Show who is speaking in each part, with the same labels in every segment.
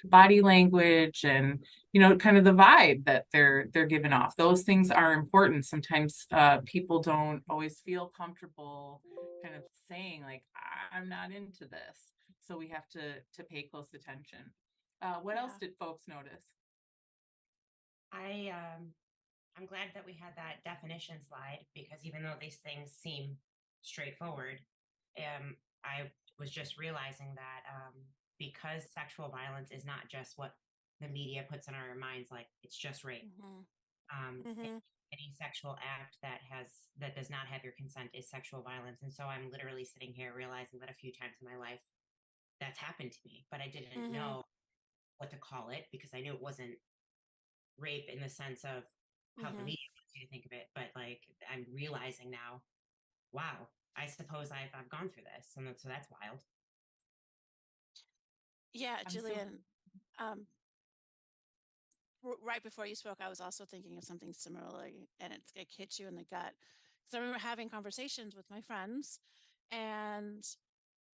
Speaker 1: body language and, kind of the vibe that they're giving off. Those things are important. Sometimes people don't always feel comfortable kind of saying like, I'm not into this. So we have to pay close attention. What else
Speaker 2: Yeah.
Speaker 1: did folks notice?
Speaker 3: I I'm glad that we had that definition slide because even though these things seem straightforward, I was just realizing that because sexual violence is not just what the media puts in our minds, like it's just rape.
Speaker 2: Mhm.
Speaker 3: Um, a-
Speaker 2: Mhm.
Speaker 3: any sexual act that does not have your consent is sexual violence. And so I'm literally sitting here realizing that a few times in my life that's happened to me, but I didn't
Speaker 2: Mhm.
Speaker 3: know what to call it because I knew it wasn't rape in the sense of how the
Speaker 2: Mhm.
Speaker 3: media wants you to think of it, but like I'm realizing now, wow, I suppose I've gone through this, and so that's wild.
Speaker 2: Yeah,
Speaker 1: I'm so
Speaker 2: Jillian, um, right before you spoke, I was also thinking of something similar, and it hit you in the gut. Because I remember having conversations with my friends, and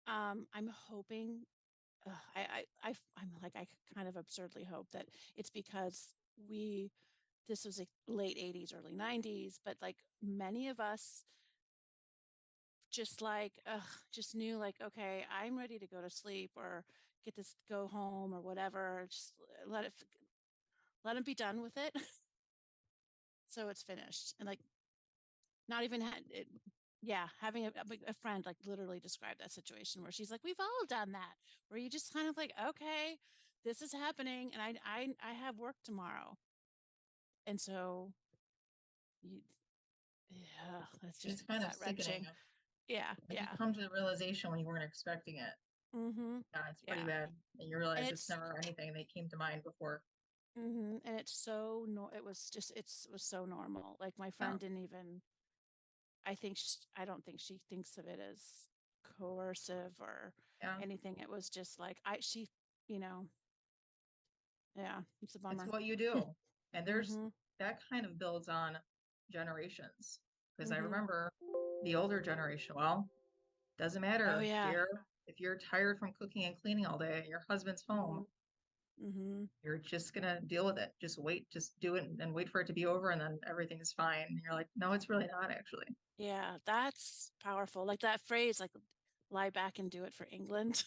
Speaker 2: I'm hoping, I'm like, I kind of absurdly hope that it's because this was like late 80s, early 90s, but like many of us just like, just knew like, okay, I'm ready to go to sleep or go home or whatever. Just let him be done with it. So it's finished. And like, not even had it. Yeah. Having a friend like literally describe that situation where she's like, we've all done that, where you just kind of like, okay, this is happening. And I have work tomorrow. And so you, yeah, that's
Speaker 4: It's
Speaker 2: just
Speaker 4: kind of
Speaker 2: gut
Speaker 4: sickening.
Speaker 2: wrenching. Yeah.
Speaker 4: Like you
Speaker 2: Yeah.
Speaker 4: come to the realization when you weren't expecting it.
Speaker 2: Mm-hmm.
Speaker 4: Yeah, it's pretty
Speaker 2: Yeah.
Speaker 4: bad. And you
Speaker 2: And
Speaker 4: realize it's never anything that came to mind before.
Speaker 2: and it's so no, it was just it was so normal. Like my
Speaker 4: Yeah.
Speaker 2: friend didn't even. I don't think she thinks of it as coercive or
Speaker 4: Yeah.
Speaker 2: anything. It was just like you know, yeah, it's a
Speaker 4: It's
Speaker 2: bummer.
Speaker 4: what you do. And there's
Speaker 2: Mm-hmm.
Speaker 4: that kind of builds on generations. Because I
Speaker 2: Mm-hmm.
Speaker 4: remember the older generation, well, doesn't
Speaker 2: Oh
Speaker 4: matter
Speaker 2: yeah.
Speaker 4: if you're tired from cooking and cleaning all day and your husband's home,
Speaker 2: Mm-hmm. Mm-hmm.
Speaker 4: you're just gonna deal with it. Just wait, just do it and wait for it to be over and then everything is fine. And you're like, no, it's really not actually.
Speaker 2: Yeah, that's powerful. Like that phrase, like lie back and do it for England.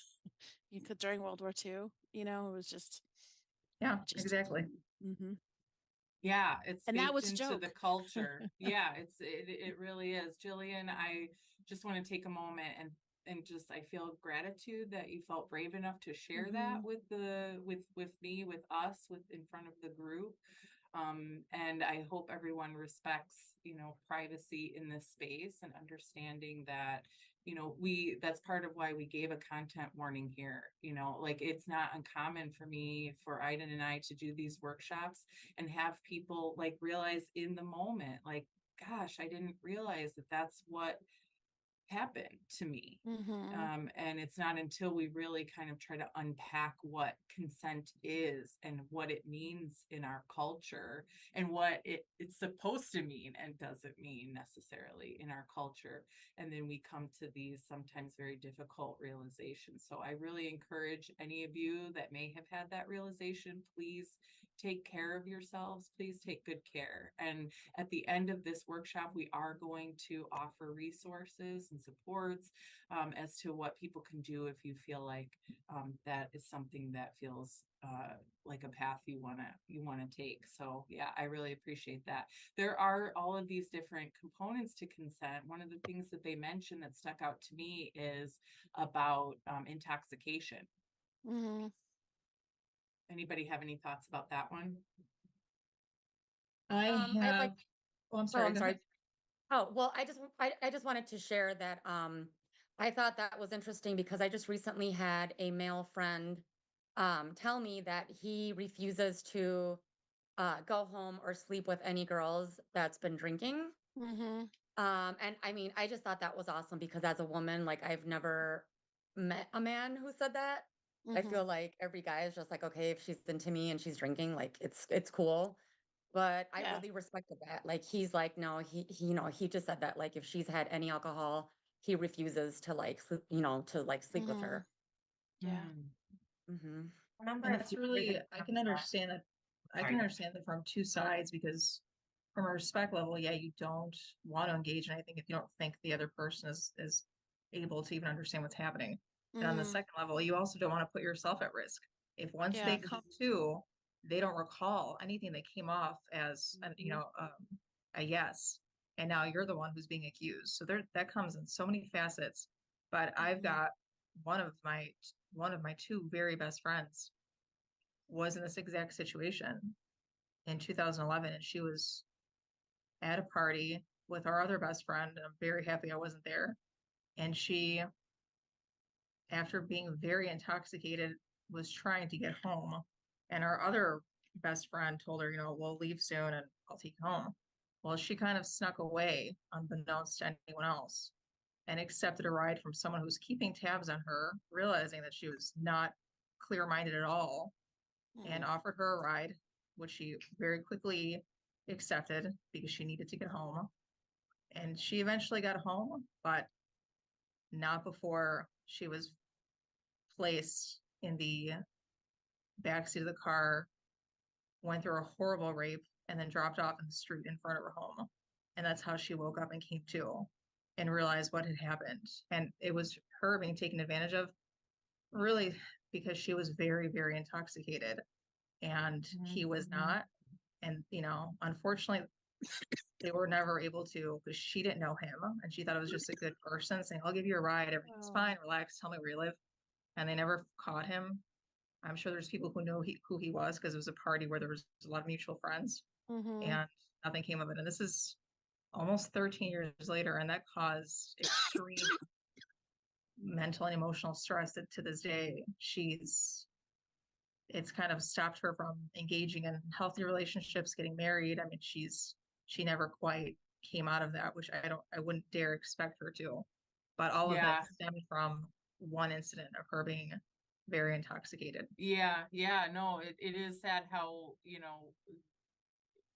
Speaker 2: You could during World War II, it was
Speaker 4: Yeah,
Speaker 2: just
Speaker 4: exactly.
Speaker 2: mm-hmm.
Speaker 1: Yeah, it's
Speaker 2: And that
Speaker 1: baked
Speaker 2: was a
Speaker 1: into the
Speaker 2: joke.
Speaker 1: culture. Yeah, it really is. Jillian, I just want to take a moment and just I feel gratitude that you felt brave enough to share that
Speaker 2: Mm-hmm.
Speaker 1: with me, with us, with in front of the group. And I hope everyone respects, privacy in this space and understanding that, that's part of why we gave a content warning here. Like it's not uncommon for me, for Iden and I to do these workshops and have people like realize in the moment, like, gosh, I didn't realize that that's what happened to me.
Speaker 2: Mm-hmm.
Speaker 1: And it's not until we really kind of try to unpack what consent is and what it means in our culture and what it's supposed to mean and doesn't mean necessarily in our culture. And then we come to these sometimes very difficult realizations. So I really encourage any of you that may have had that realization, please take care of yourselves. Please take good care. And at the end of this workshop, we are going to offer resources and supports as to what people can do if you feel like that is something that feels like a path you want to take. So yeah, I really appreciate that. There are all of these different components to consent. One of the things that they mentioned that stuck out to me is about intoxication.
Speaker 2: Mm-hmm.
Speaker 1: Anybody have any thoughts about that one?
Speaker 4: I
Speaker 5: I'd like,
Speaker 4: have, oh, I'm
Speaker 5: oh,
Speaker 4: sorry,
Speaker 5: I'm
Speaker 4: go ahead.
Speaker 5: sorry. Oh, well, I just wanted to share that I thought that was interesting because I just recently had a male friend tell me that he refuses to go home or sleep with any girls that's been drinking.
Speaker 2: Mm-hmm.
Speaker 5: And I mean, I just thought that was awesome because as a woman, like I've never met a man who said that. I
Speaker 2: Mm-hmm.
Speaker 5: feel like every guy is just like, okay, if she's into me and she's drinking, like it's cool. But I
Speaker 2: Yeah.
Speaker 5: really respected that. Like he's like, no, he just said that like if she's had any alcohol, he refuses to like sleep, to like sleep with
Speaker 2: Mm-hmm.
Speaker 5: her.
Speaker 2: Yeah.
Speaker 1: Hmm.
Speaker 5: Hmm.
Speaker 3: Remember,
Speaker 4: And
Speaker 3: a
Speaker 4: that's
Speaker 3: few
Speaker 4: really,
Speaker 3: years
Speaker 4: I
Speaker 3: ago,
Speaker 4: can understand that. I
Speaker 3: Sorry,
Speaker 4: can
Speaker 3: go ahead.
Speaker 4: understand that from two sides, because from a respect level, yeah, you don't want to engage in anything if you don't think the other person is able to even understand what's happening. And on the
Speaker 2: Mm-hmm.
Speaker 4: second level, you also don't want to put yourself at risk. If once they
Speaker 2: Yeah.
Speaker 4: come to, they don't recall anything that came off as a yes, and now you're the one who's being accused. So there, that comes in so many facets. But I've
Speaker 2: Mhm.
Speaker 4: got one of my two very best friends was in this exact situation in 2011, and she was at a party with our other best friend, and I'm very happy I wasn't there. And she, after being very intoxicated, was trying to get home. And our other best friend told her, we'll leave soon and I'll take you home. Well, she kind of snuck away unbeknownst to anyone else and accepted a ride from someone who was keeping tabs on her, realizing that she was not clear-minded at all, and
Speaker 2: Mhm.
Speaker 4: offered her a ride, which she very quickly accepted because she needed to get home. And she eventually got home, but not before she was placed in the backseat of the car, went through a horrible rape, and then dropped off in the street in front of her home. And that's how she woke up and came to and realized what had happened. And it was her being taken advantage of, really, because she was very, very intoxicated and he was not. And, unfortunately, they were never able to, because she didn't know him and she thought it was just a good person saying, I'll give you a ride, everything's
Speaker 2: Oh.
Speaker 4: fine, relax, tell me where you live. And they never caught him. I'm sure there's people who know who he was, because it was a party where there was a lot of mutual friends,
Speaker 2: Mhm.
Speaker 4: and nothing came of it. And this is almost 13 years later, and that caused extreme mental and emotional stress that to this day it's kind of stopped her from engaging in healthy relationships, getting married. I mean, she never quite came out of that, which I wouldn't dare expect her to. But all of
Speaker 1: Yeah.
Speaker 4: it stemmed from one incident of her being very intoxicated.
Speaker 1: Yeah, no, it is sad how,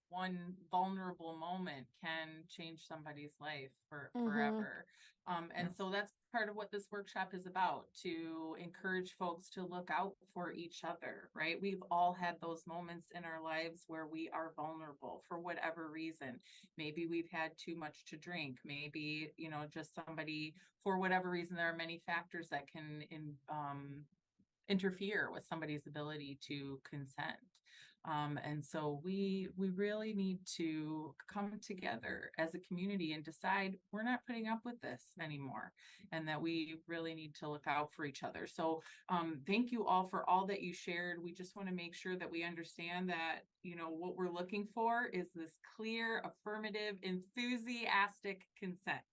Speaker 1: one vulnerable moment can change somebody's life for
Speaker 2: Mhm.
Speaker 1: forever. And
Speaker 4: Yeah.
Speaker 1: so that's part of what this workshop is about, to encourage folks to look out for each other, right? We've all had those moments in our lives where we are vulnerable for whatever reason. Maybe we've had too much to drink, maybe, just somebody, for whatever reason. There are many factors that can interfere with somebody's ability to consent. And so we really need to come together as a community and decide we're not putting up with this anymore, and that we really need to look out for each other. So thank you all for all that you shared. We just want to make sure that we understand that, what we're looking for is this clear, affirmative, enthusiastic consent,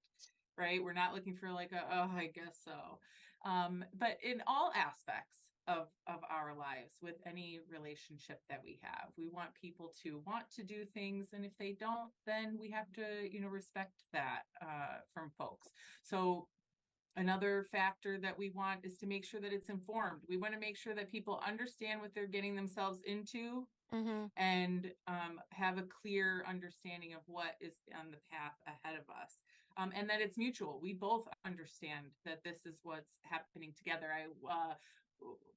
Speaker 1: right? We're not looking for like oh, I guess so. But in all aspects of our lives, with any relationship that we have, we want people to want to do things, and if they don't, then we have to respect that from folks. So another factor that we want is to make sure that it's informed. We want to make sure that people understand what they're getting themselves into,
Speaker 2: Mhm.
Speaker 1: and have a clear understanding of what is on the path ahead of us, and that it's mutual. We both understand that this is what's happening together.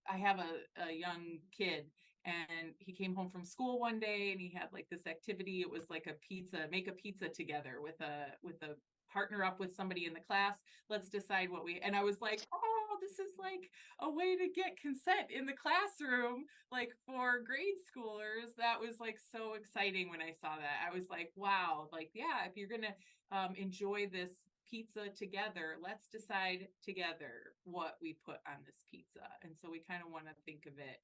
Speaker 1: I have a young kid, and he came home from school one day, and he had like this activity. It was like make a pizza together with a partner up with somebody in the class. Let's decide and I was like, oh, this is like a way to get consent in the classroom, like for grade schoolers. That was like so exciting when I saw that. I was like, wow, like, yeah, if you're gonna enjoy this pizza together, let's decide together what we put on this pizza. And so we kind of want to think of it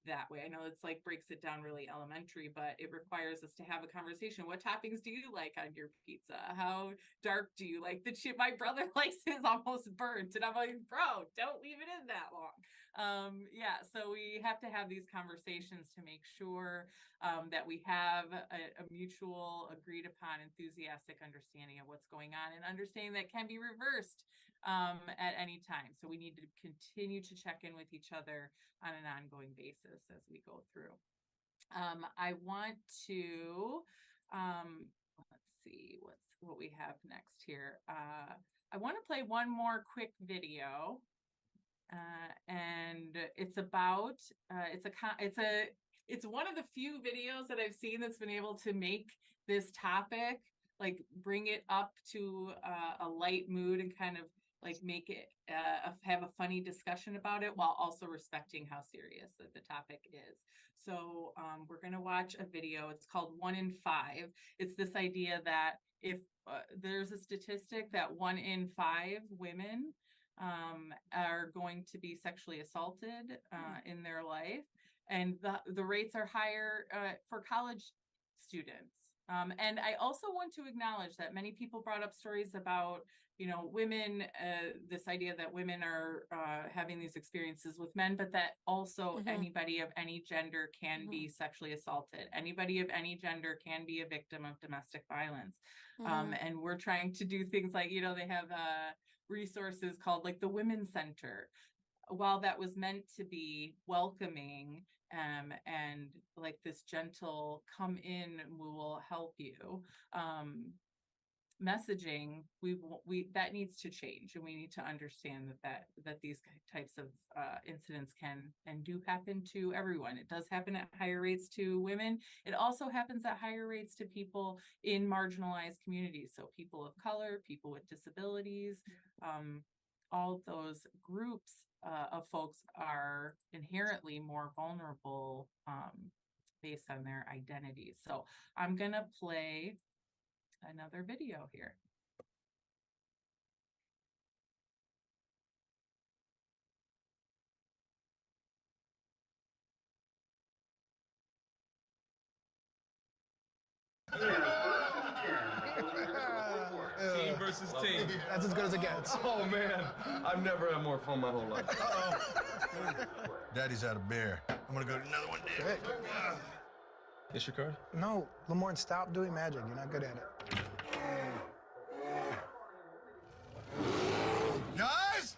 Speaker 1: that way. I know it's like breaks it down really elementary, but it requires us to have a conversation. What toppings do you like on your pizza? How dark do you like the chip? My brother likes his almost burnt, and I'm like, bro, don't leave it in that long. Yeah, so we have to have these conversations to make sure that we have a mutual, agreed upon, enthusiastic understanding of what's going on, and understanding that can be reversed at any time. So we need to continue to check in with each other on an ongoing basis as we go through. I want to, let's see what we have next here. I want to play one more quick video. And it's about, it's one of the few videos that I've seen that's been able to make this topic, like bring it up to a light mood and kind of like make it have a funny discussion about it while also respecting how serious that the topic is. So we're going to watch a video. It's called 1 in 5. It's this idea that if there's a statistic that 1 in 5 women are going to be sexually assaulted in their life, and the rates are higher for college students. And I also want to acknowledge that many people brought up stories about, you know, women, this idea that women are having these experiences with men, but that also anybody of any gender can be sexually assaulted. Anybody of any gender can be a victim of domestic violence. And we're trying to do things like, you know, they have resources called like the Women's Center. While that was meant to be welcoming and like this gentle come in, we will help you messaging, we that needs to change, and we need to understand that these types of incidents can and do happen to everyone. It does happen at higher rates to women. It also happens at higher rates to people in marginalized communities, so people of color, people with disabilities. All those groups of folks are inherently more vulnerable based on their identities. So I'm gonna play another video here.
Speaker 6: Team versus team.
Speaker 7: That's as good as it gets.
Speaker 6: Oh man, I've never had more fun my whole life.
Speaker 7: Daddy's had a bear. I'm gonna go to another one, Dad.
Speaker 6: It's your card?
Speaker 7: No, Lamorne, stop doing magic. You're not good at it. Guys!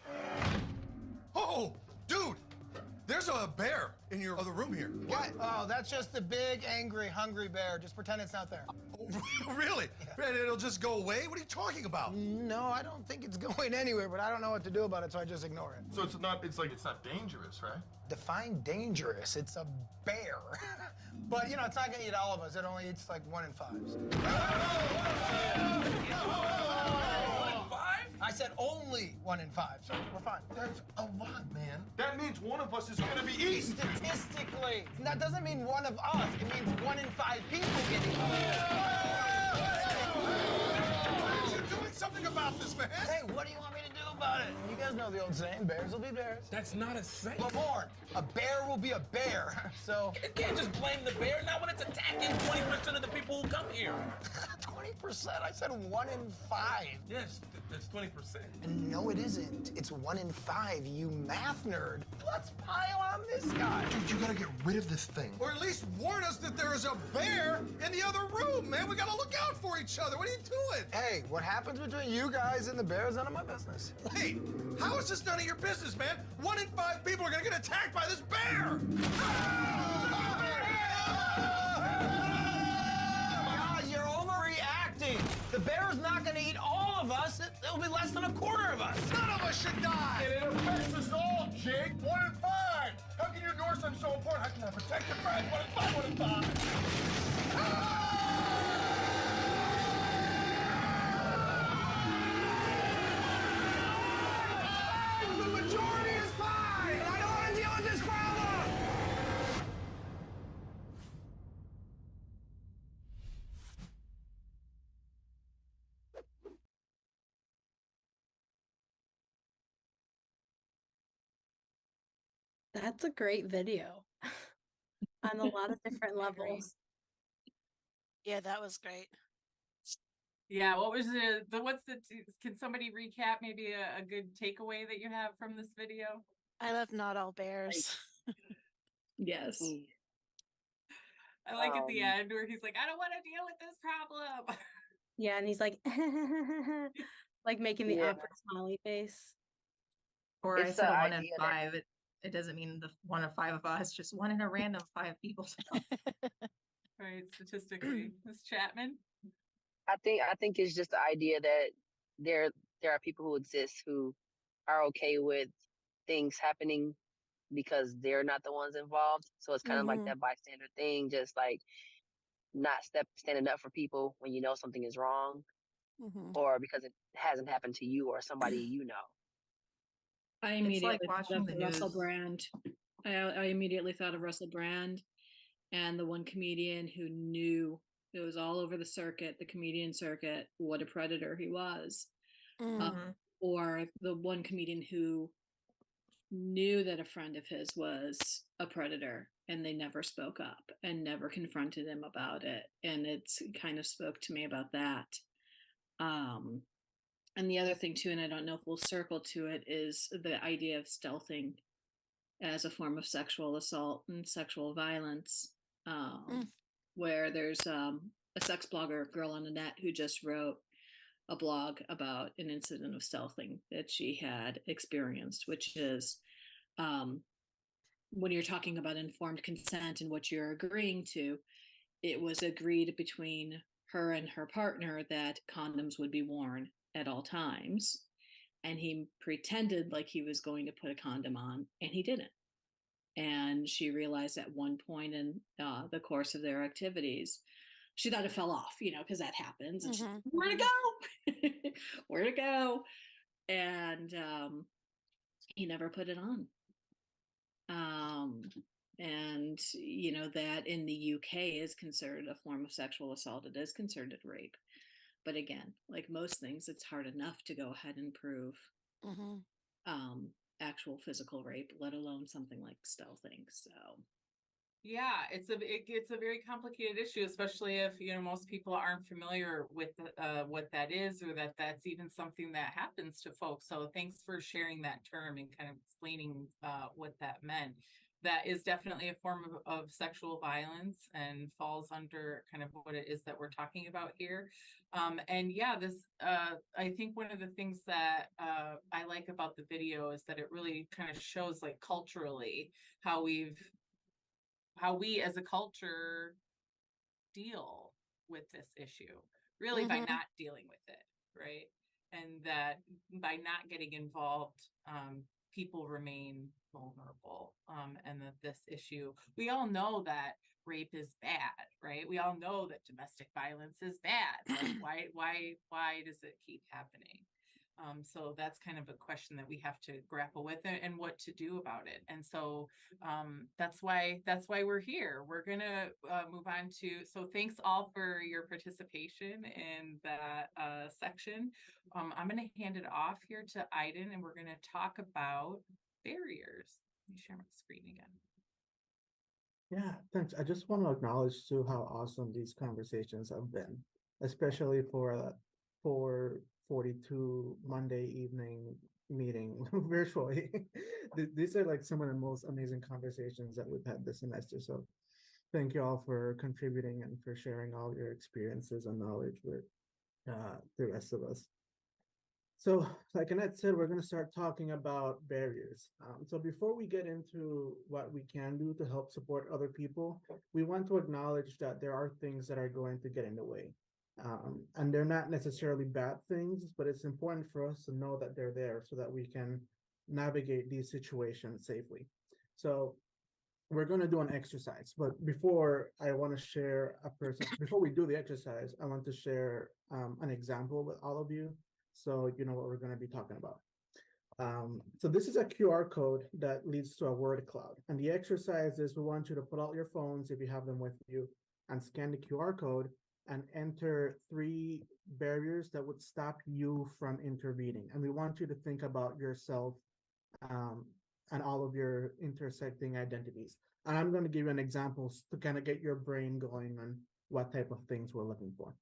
Speaker 7: Oh, dude! There's a bear in your other room here.
Speaker 8: What? Oh, that's just the big, angry, hungry bear. Just pretend it's not there.
Speaker 7: Oh, really? Man, it'll just go away? What are you talking about?
Speaker 8: No, I don't think it's going anywhere, but I don't know what to do about it, so I just ignore it.
Speaker 6: So it's not dangerous, right?
Speaker 8: Define dangerous. It's a bear. But, you know, it's not gonna eat all of us. It only eats like 1 in 5s. I said only 1 in 5, so we're fine.
Speaker 7: That's a lot, man.
Speaker 6: That means one of us is gonna be eaten.
Speaker 8: Statistically. That doesn't mean 1 of us. It means 1 in 5 people getting eaten.
Speaker 7: Why aren't you doing something about this, man?
Speaker 8: Hey, what do you want me to do about it? You guys know the old saying, bears will be bears.
Speaker 6: That's not a saying.
Speaker 8: Lamorne, a bear will be a bear, so...
Speaker 9: You can't just blame the bear, not when it's attacking 20% of the people who come here.
Speaker 8: 20%? I said 1 in 5.
Speaker 6: Yes, that's 20%.
Speaker 8: No, it isn't. It's 1 in 5, you math nerd. Let's pile on this guy.
Speaker 7: Dude, you gotta get rid of this thing. Or at least warn us that there is a bear in the other room, man. We gotta look out for each other. What are you doing?
Speaker 8: Hey, what happens between you guys and the bear is none of my business.
Speaker 7: Wait, how is this none of your business, man? 1 in 5 people are gonna get attacked by this bear!
Speaker 8: God, you're overreacting. The bear is not gonna eat all of us. It'll be less than a quarter of us.
Speaker 7: None of us should die!
Speaker 6: And it affects us all, Jake. 1 in 5. How can you ignore something so important? How can I protect your friends? 1 in 5, 1 in 5.
Speaker 8: The majority is fine, and I don't want to deal with this problem.
Speaker 10: That's a great video on a lot of different levels.
Speaker 2: Yeah, that was great.
Speaker 1: Yeah, what was can somebody recap maybe a good takeaway that you have from this video?
Speaker 2: I love not all bears.
Speaker 10: Yes.
Speaker 1: I like at the end where he's like, I don't want to deal with this problem.
Speaker 10: Yeah, and he's like, like making the awkward smiley face.
Speaker 4: Or I
Speaker 11: It's
Speaker 4: said
Speaker 11: the
Speaker 4: 1 in
Speaker 11: idea
Speaker 4: 5. It doesn't mean the 1 in 5 of us, just 1 in a random 5 people.
Speaker 1: Right, statistically. Ms. Chapman?
Speaker 11: I think it's just the idea that there are people who exist who are okay with things happening because they're not the ones involved. So it's kind of like
Speaker 2: Mm-hmm.
Speaker 11: that bystander thing, just like not standing up for people when you know something is wrong,
Speaker 2: Mm-hmm.
Speaker 11: or because it hasn't happened to you or somebody you know.
Speaker 12: I
Speaker 4: It's like
Speaker 12: immediately thought
Speaker 4: watching
Speaker 12: of
Speaker 4: the
Speaker 12: Russell
Speaker 4: news.
Speaker 12: Brand. I immediately thought of Russell Brand and the one comedian who knew, it was all over the circuit, the comedian circuit, what a predator he was.
Speaker 2: Mm-hmm.
Speaker 12: Or the one comedian who knew that a friend of his was a predator and they never spoke up and never confronted him about it. And it's kind of spoke to me about that. And the other thing too, and I don't know if we'll circle to it, is the idea of stealthing as a form of sexual assault and sexual violence, where there's a sex blogger, girl on the net, who just wrote a blog about an incident of stealthing that she had experienced, which is when you're talking about informed consent and what you're agreeing to, it was agreed between her and her partner that condoms would be worn at all times. And he pretended like he was going to put a condom on, and he didn't. And she realized at one point in the course of their activities, she thought it fell off, because that happens. And she's, where to go? Where to go? And he never put it on. And that in the UK is considered a form of sexual assault. It is considered rape. But again, like most things, it's hard enough to go ahead and prove actual physical rape, let alone something like stealthing. So
Speaker 1: yeah, it's a very complicated issue, especially if most people aren't familiar with what that is, or that's even something that happens to folks. So thanks for sharing that term and kind of explaining what that meant. That is definitely a form of sexual violence and falls under kind of what it is that we're talking about here. And yeah, this I think one of the things that I like about the video is that it really kind of shows, like, culturally how we as a culture deal with this issue, really, by not dealing with it, right? And that by not getting involved, people remain vulnerable. And that this issue, we all know that rape is bad, right? We all know that domestic violence is bad. Like, why does it keep happening? So that's kind of a question that we have to grapple with, and what to do about it. And so that's why we're here. We're gonna move on to. So thanks all for your participation in that section. I'm gonna hand it off here to Aiden, and we're gonna talk about barriers. Let me share my screen again.
Speaker 13: Yeah, thanks. I just want to acknowledge too how awesome these conversations have been, especially for 442 Monday evening meeting virtually. These are like some of the most amazing conversations that we've had this semester. So thank you all for contributing and for sharing all your experiences and knowledge with the rest of us. So like Annette said, we're going to start talking about barriers. So before we get into what we can do to help support other people, we want to acknowledge that there are things that are going to get in the way. And they're not necessarily bad things, but it's important for us to know that they're there so that we can navigate these situations safely. So we're going to do an exercise, but before I want to share before we do the exercise, I want to share an example with all of you, so you know what we're going to be talking about. So this is a QR code that leads to a word cloud. And the exercise is, we want you to pull out your phones if you have them with you and scan the QR code and enter 3 barriers that would stop you from intervening. And we want you to think about yourself and all of your intersecting identities. And I'm going to give you an example to kind of get your brain going on what type of things we're looking for.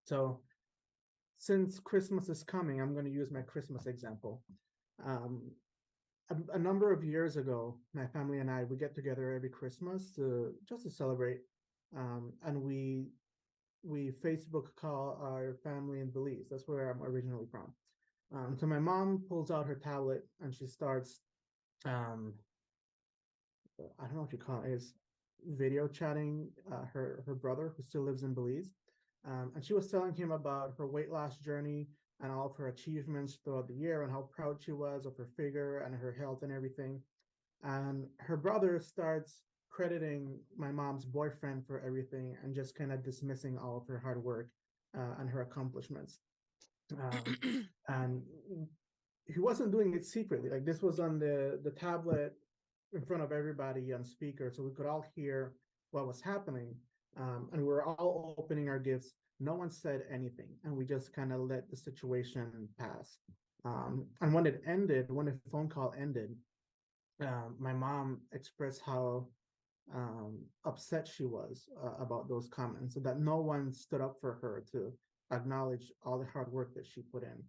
Speaker 13: So since Christmas is coming, I'm going to use my Christmas example. A number of years ago, my family and I, we get together every Christmas just to celebrate. And we Facebook call our family in Belize. That's where I'm originally from. So my mom pulls out her tablet and she starts, I don't know what you call it, is video chatting her brother who still lives in Belize. And she was telling him about her weight loss journey, and all of her achievements throughout the year and how proud she was of her figure and her health and everything. And her brother starts crediting my mom's boyfriend for everything and just kind of dismissing all of her hard work and her accomplishments. And he wasn't doing it secretly. Like, this was on the tablet in front of everybody on speaker, so we could all hear what was happening. And we were all opening our gifts. No one said anything, and we just kind of let the situation pass. And when it ended, when the phone call ended, my mom expressed how upset she was about those comments, so that no one stood up for her to acknowledge all the hard work that she put in.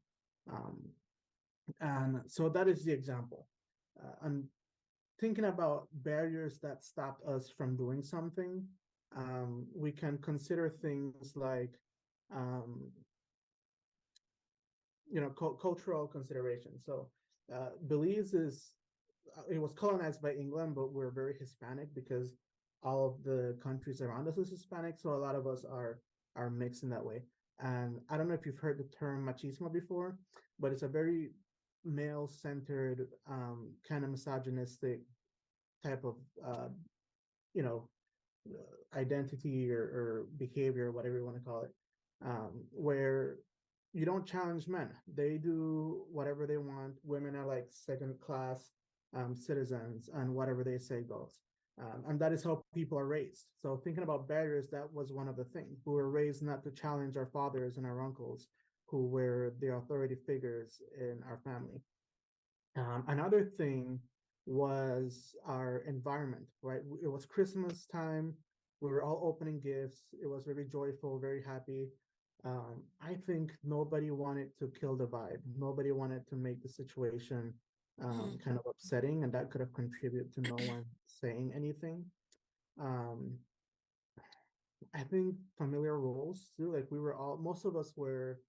Speaker 13: And so that is the example. And thinking about barriers that stopped us from doing something, we can consider things like, cultural considerations. So Belize it was colonized by England, but we're very Hispanic because all of the countries around us is Hispanic. So a lot of us are mixed in that way. And I don't know if you've heard the term machismo before, but it's a very male-centered, kind of misogynistic type of, identity or behavior, whatever you want to call it, where you don't challenge men. They do whatever they want. Women are like second-class citizens, and whatever they say goes. And that is how people are raised. So thinking about barriers, that was one of the things. We were raised not to challenge our fathers and our uncles, who were the authority figures in our family. Another thing was our environment, right? It was Christmas time. We were all opening gifts. It was very joyful, very happy. I think nobody wanted to kill the vibe. Nobody wanted to make the situation kind of upsetting, and that could have contributed to no one saying anything. I think familiar roles too. Like, most of us were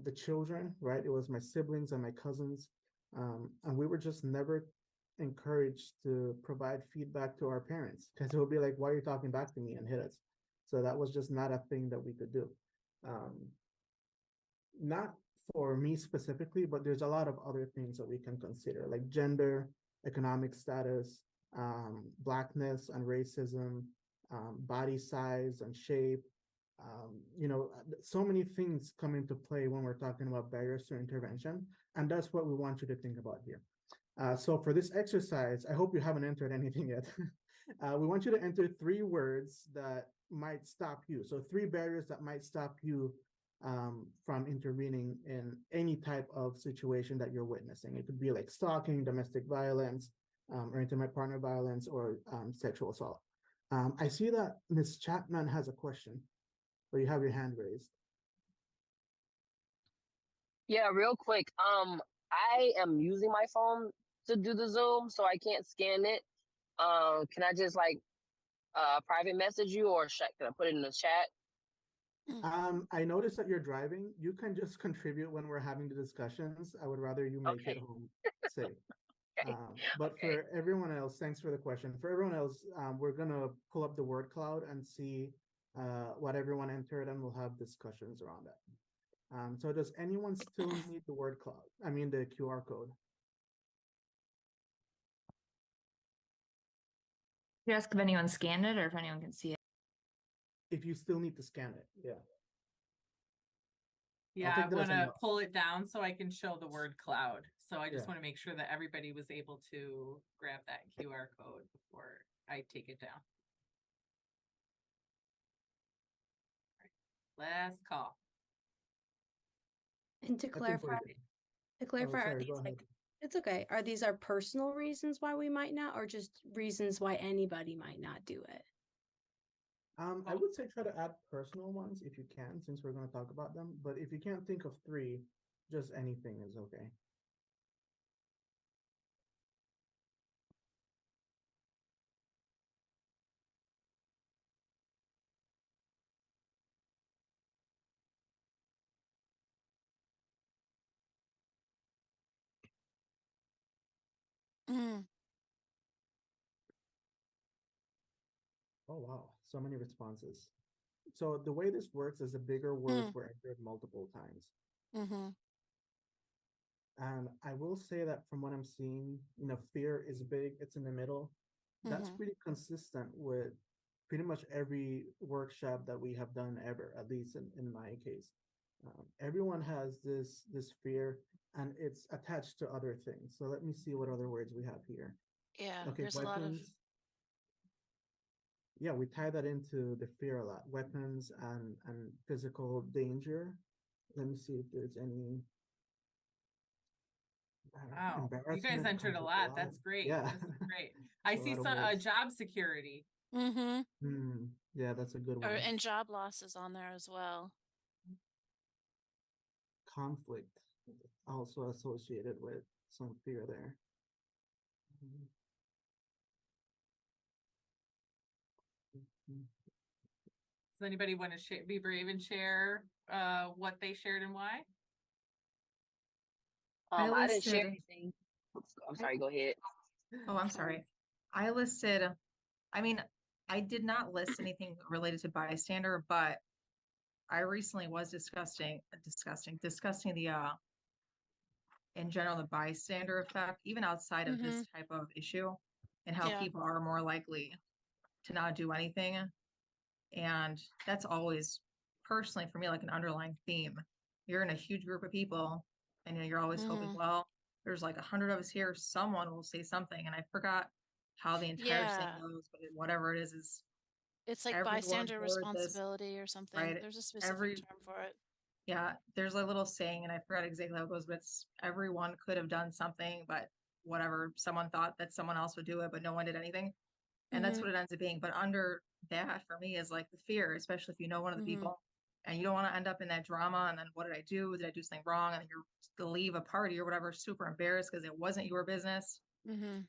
Speaker 13: the children, right? It was my siblings and my cousins, and we were just never encouraged to provide feedback to our parents, because it would be like, "Why are you talking back to me?" and hit us. So that was just not a thing that we could do. Not for me specifically, but there's a lot of other things that we can consider, like gender, economic status, blackness and racism, body size and shape. So many things come into play when we're talking about barriers to intervention, and that's what we want you to think about here. So for this exercise, I hope you haven't entered anything yet. We want you to enter 3 words that might stop you. So 3 barriers that might stop you from intervening in any type of situation that you're witnessing. It could be like stalking, domestic violence, or intimate partner violence, or sexual assault. I see that Ms. Chapman has a question, or you have your hand raised.
Speaker 11: Yeah, real quick. I am using my phone to do the Zoom, so I can't scan it. Can I just private message you, or can I put it in the chat?
Speaker 13: I noticed that you're driving. You can just contribute when we're having the discussions. I would rather you make it home safe. But for everyone else, thanks for the question. For everyone else, we're gonna pull up the word cloud and see what everyone entered, and we'll have discussions around that. So does anyone still need the word cloud? I mean the QR code.
Speaker 14: You ask if anyone scanned it or if anyone can see it.
Speaker 13: If you still need to scan it, yeah.
Speaker 1: Yeah, I want to pull it down so I can show the word cloud. So I just want to make sure that everybody was able to grab that QR code before I take it down. All right. Last call.
Speaker 10: And to clarify, are these it's okay. Are these our personal reasons why we might not, or just reasons why anybody might not do it?
Speaker 13: I would say try to add personal ones if you can, since we're going to talk about them. But if you can't think of 3, just anything is okay. Oh, wow. So many responses. So the way this works is the bigger words were entered multiple times.
Speaker 2: Mm-hmm.
Speaker 13: And I will say that from what I'm seeing, fear is big. It's in the middle. That's
Speaker 2: Mm-hmm.
Speaker 13: pretty consistent with pretty much every workshop that we have done ever, at least in my case. Everyone has this fear, and it's attached to other things. So let me see what other words we have here.
Speaker 2: Yeah,
Speaker 13: Okay,
Speaker 2: there's a lot of
Speaker 13: weapons. Yeah, we tie that into the fear a lot. Weapons and physical danger. Let me see if there's any.
Speaker 1: Wow, you guys
Speaker 13: Embarrassment
Speaker 1: entered
Speaker 13: comes
Speaker 1: a
Speaker 13: up
Speaker 1: lot.
Speaker 13: a lot.
Speaker 1: That's great.
Speaker 13: Yeah,
Speaker 1: This is great. I
Speaker 13: it's a
Speaker 1: see
Speaker 13: lot of
Speaker 1: some
Speaker 13: words.
Speaker 1: job security.
Speaker 2: mm-hmm.
Speaker 13: Yeah, that's a good
Speaker 2: Or
Speaker 13: one.
Speaker 2: and job losses on there as well.
Speaker 13: Conflict also associated with some fear there.
Speaker 1: Does anybody want to be brave and share what they shared and why?
Speaker 11: I didn't share anything. I'm sorry, go ahead.
Speaker 4: Oh, I'm sorry. I listed, I mean, I did not list anything related to bystander, but I recently was discussing the in general the bystander effect, even outside of this type of issue, and how
Speaker 2: Yeah.
Speaker 4: people are more likely to not do anything. And that's always personally for me like an underlying theme. You're in a huge group of people and you're always hoping,
Speaker 2: Mhm.
Speaker 4: well, there's like 100 of us here, someone will say something. And I forgot how the entire saying
Speaker 2: Yeah.
Speaker 4: goes, but whatever it is
Speaker 2: It's like
Speaker 4: everyone
Speaker 2: bystander
Speaker 4: heard this,
Speaker 2: responsibility or something.
Speaker 4: right?
Speaker 2: There's a specific term for it.
Speaker 4: Yeah, there's a little saying, and I forgot exactly how it goes, but it's everyone could have done something, but whatever, someone thought that someone else would do it, but no one did anything. And that's
Speaker 2: Mhm.
Speaker 4: what it ends up being. But under that, for me, is like the fear, especially if you know one of the
Speaker 2: Mhm.
Speaker 4: people and you don't want to end up in that drama. And then what did I do? Did I do something wrong? And you're to leave a party or whatever, super embarrassed because it wasn't your business.
Speaker 2: Mhm.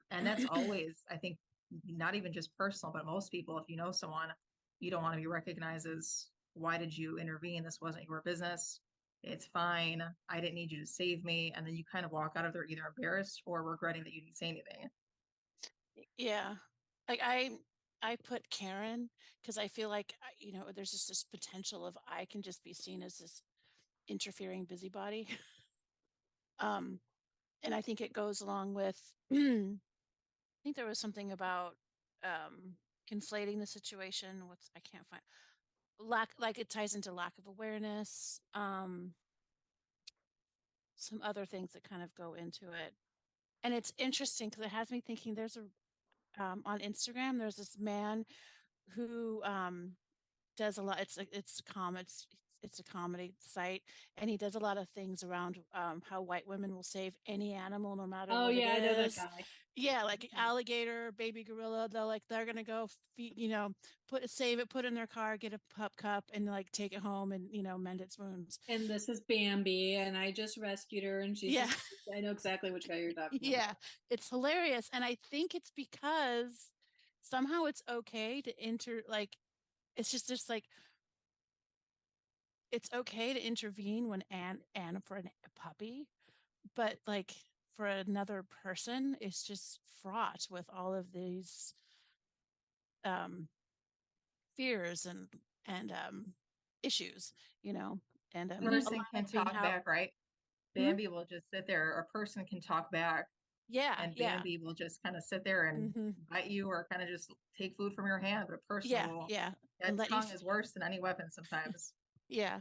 Speaker 4: And that's always, I think, not even just personal, but most people, if you know someone, you don't want to be recognized as, why did you intervene? This wasn't your business. It's fine. I didn't need you to save me. And then you kind of walk out of there either embarrassed or regretting that you didn't say anything.
Speaker 2: Yeah. Like I put Karen because I feel like there's just this potential of I can just be seen as this interfering busybody. And I think it goes along with I think there was something about conflating the situation with I can't find like it ties into lack of awareness, some other things that kind of go into it. And it's interesting because it has me thinking there's a on Instagram there's this man who does a lot. It's a comedy site, and he does a lot of things around how white women will save any animal no matter
Speaker 12: Oh
Speaker 2: what it
Speaker 12: yeah, I know that
Speaker 2: is.
Speaker 12: guy.
Speaker 2: Yeah, like alligator, baby gorilla. They're gonna go feed, save it, put it in their car, get a pup cup, and like take it home and mend its wounds.
Speaker 12: And this is Bambi, and I just rescued her, and she's
Speaker 2: Yeah.
Speaker 12: I know exactly which guy you're talking
Speaker 2: Yeah,
Speaker 12: about.
Speaker 2: it's hilarious, and I think it's because somehow it's okay to it's just like it's okay to intervene when and for a puppy, but like for another person, it's just fraught with all of these fears and issues, and a
Speaker 4: Person
Speaker 2: lot
Speaker 4: can
Speaker 2: of being
Speaker 4: talk
Speaker 2: how.
Speaker 4: back, right? Bambi will just sit there. A person can talk back,
Speaker 2: Yeah,
Speaker 4: and
Speaker 2: yeah.
Speaker 4: Bambi will just kind of sit there and bite you or kind of just take food from your hand. But a person
Speaker 2: Yeah,
Speaker 4: will,
Speaker 2: yeah.
Speaker 4: that
Speaker 2: And let you
Speaker 4: tongue is worse than any weapon sometimes.
Speaker 2: Yeah.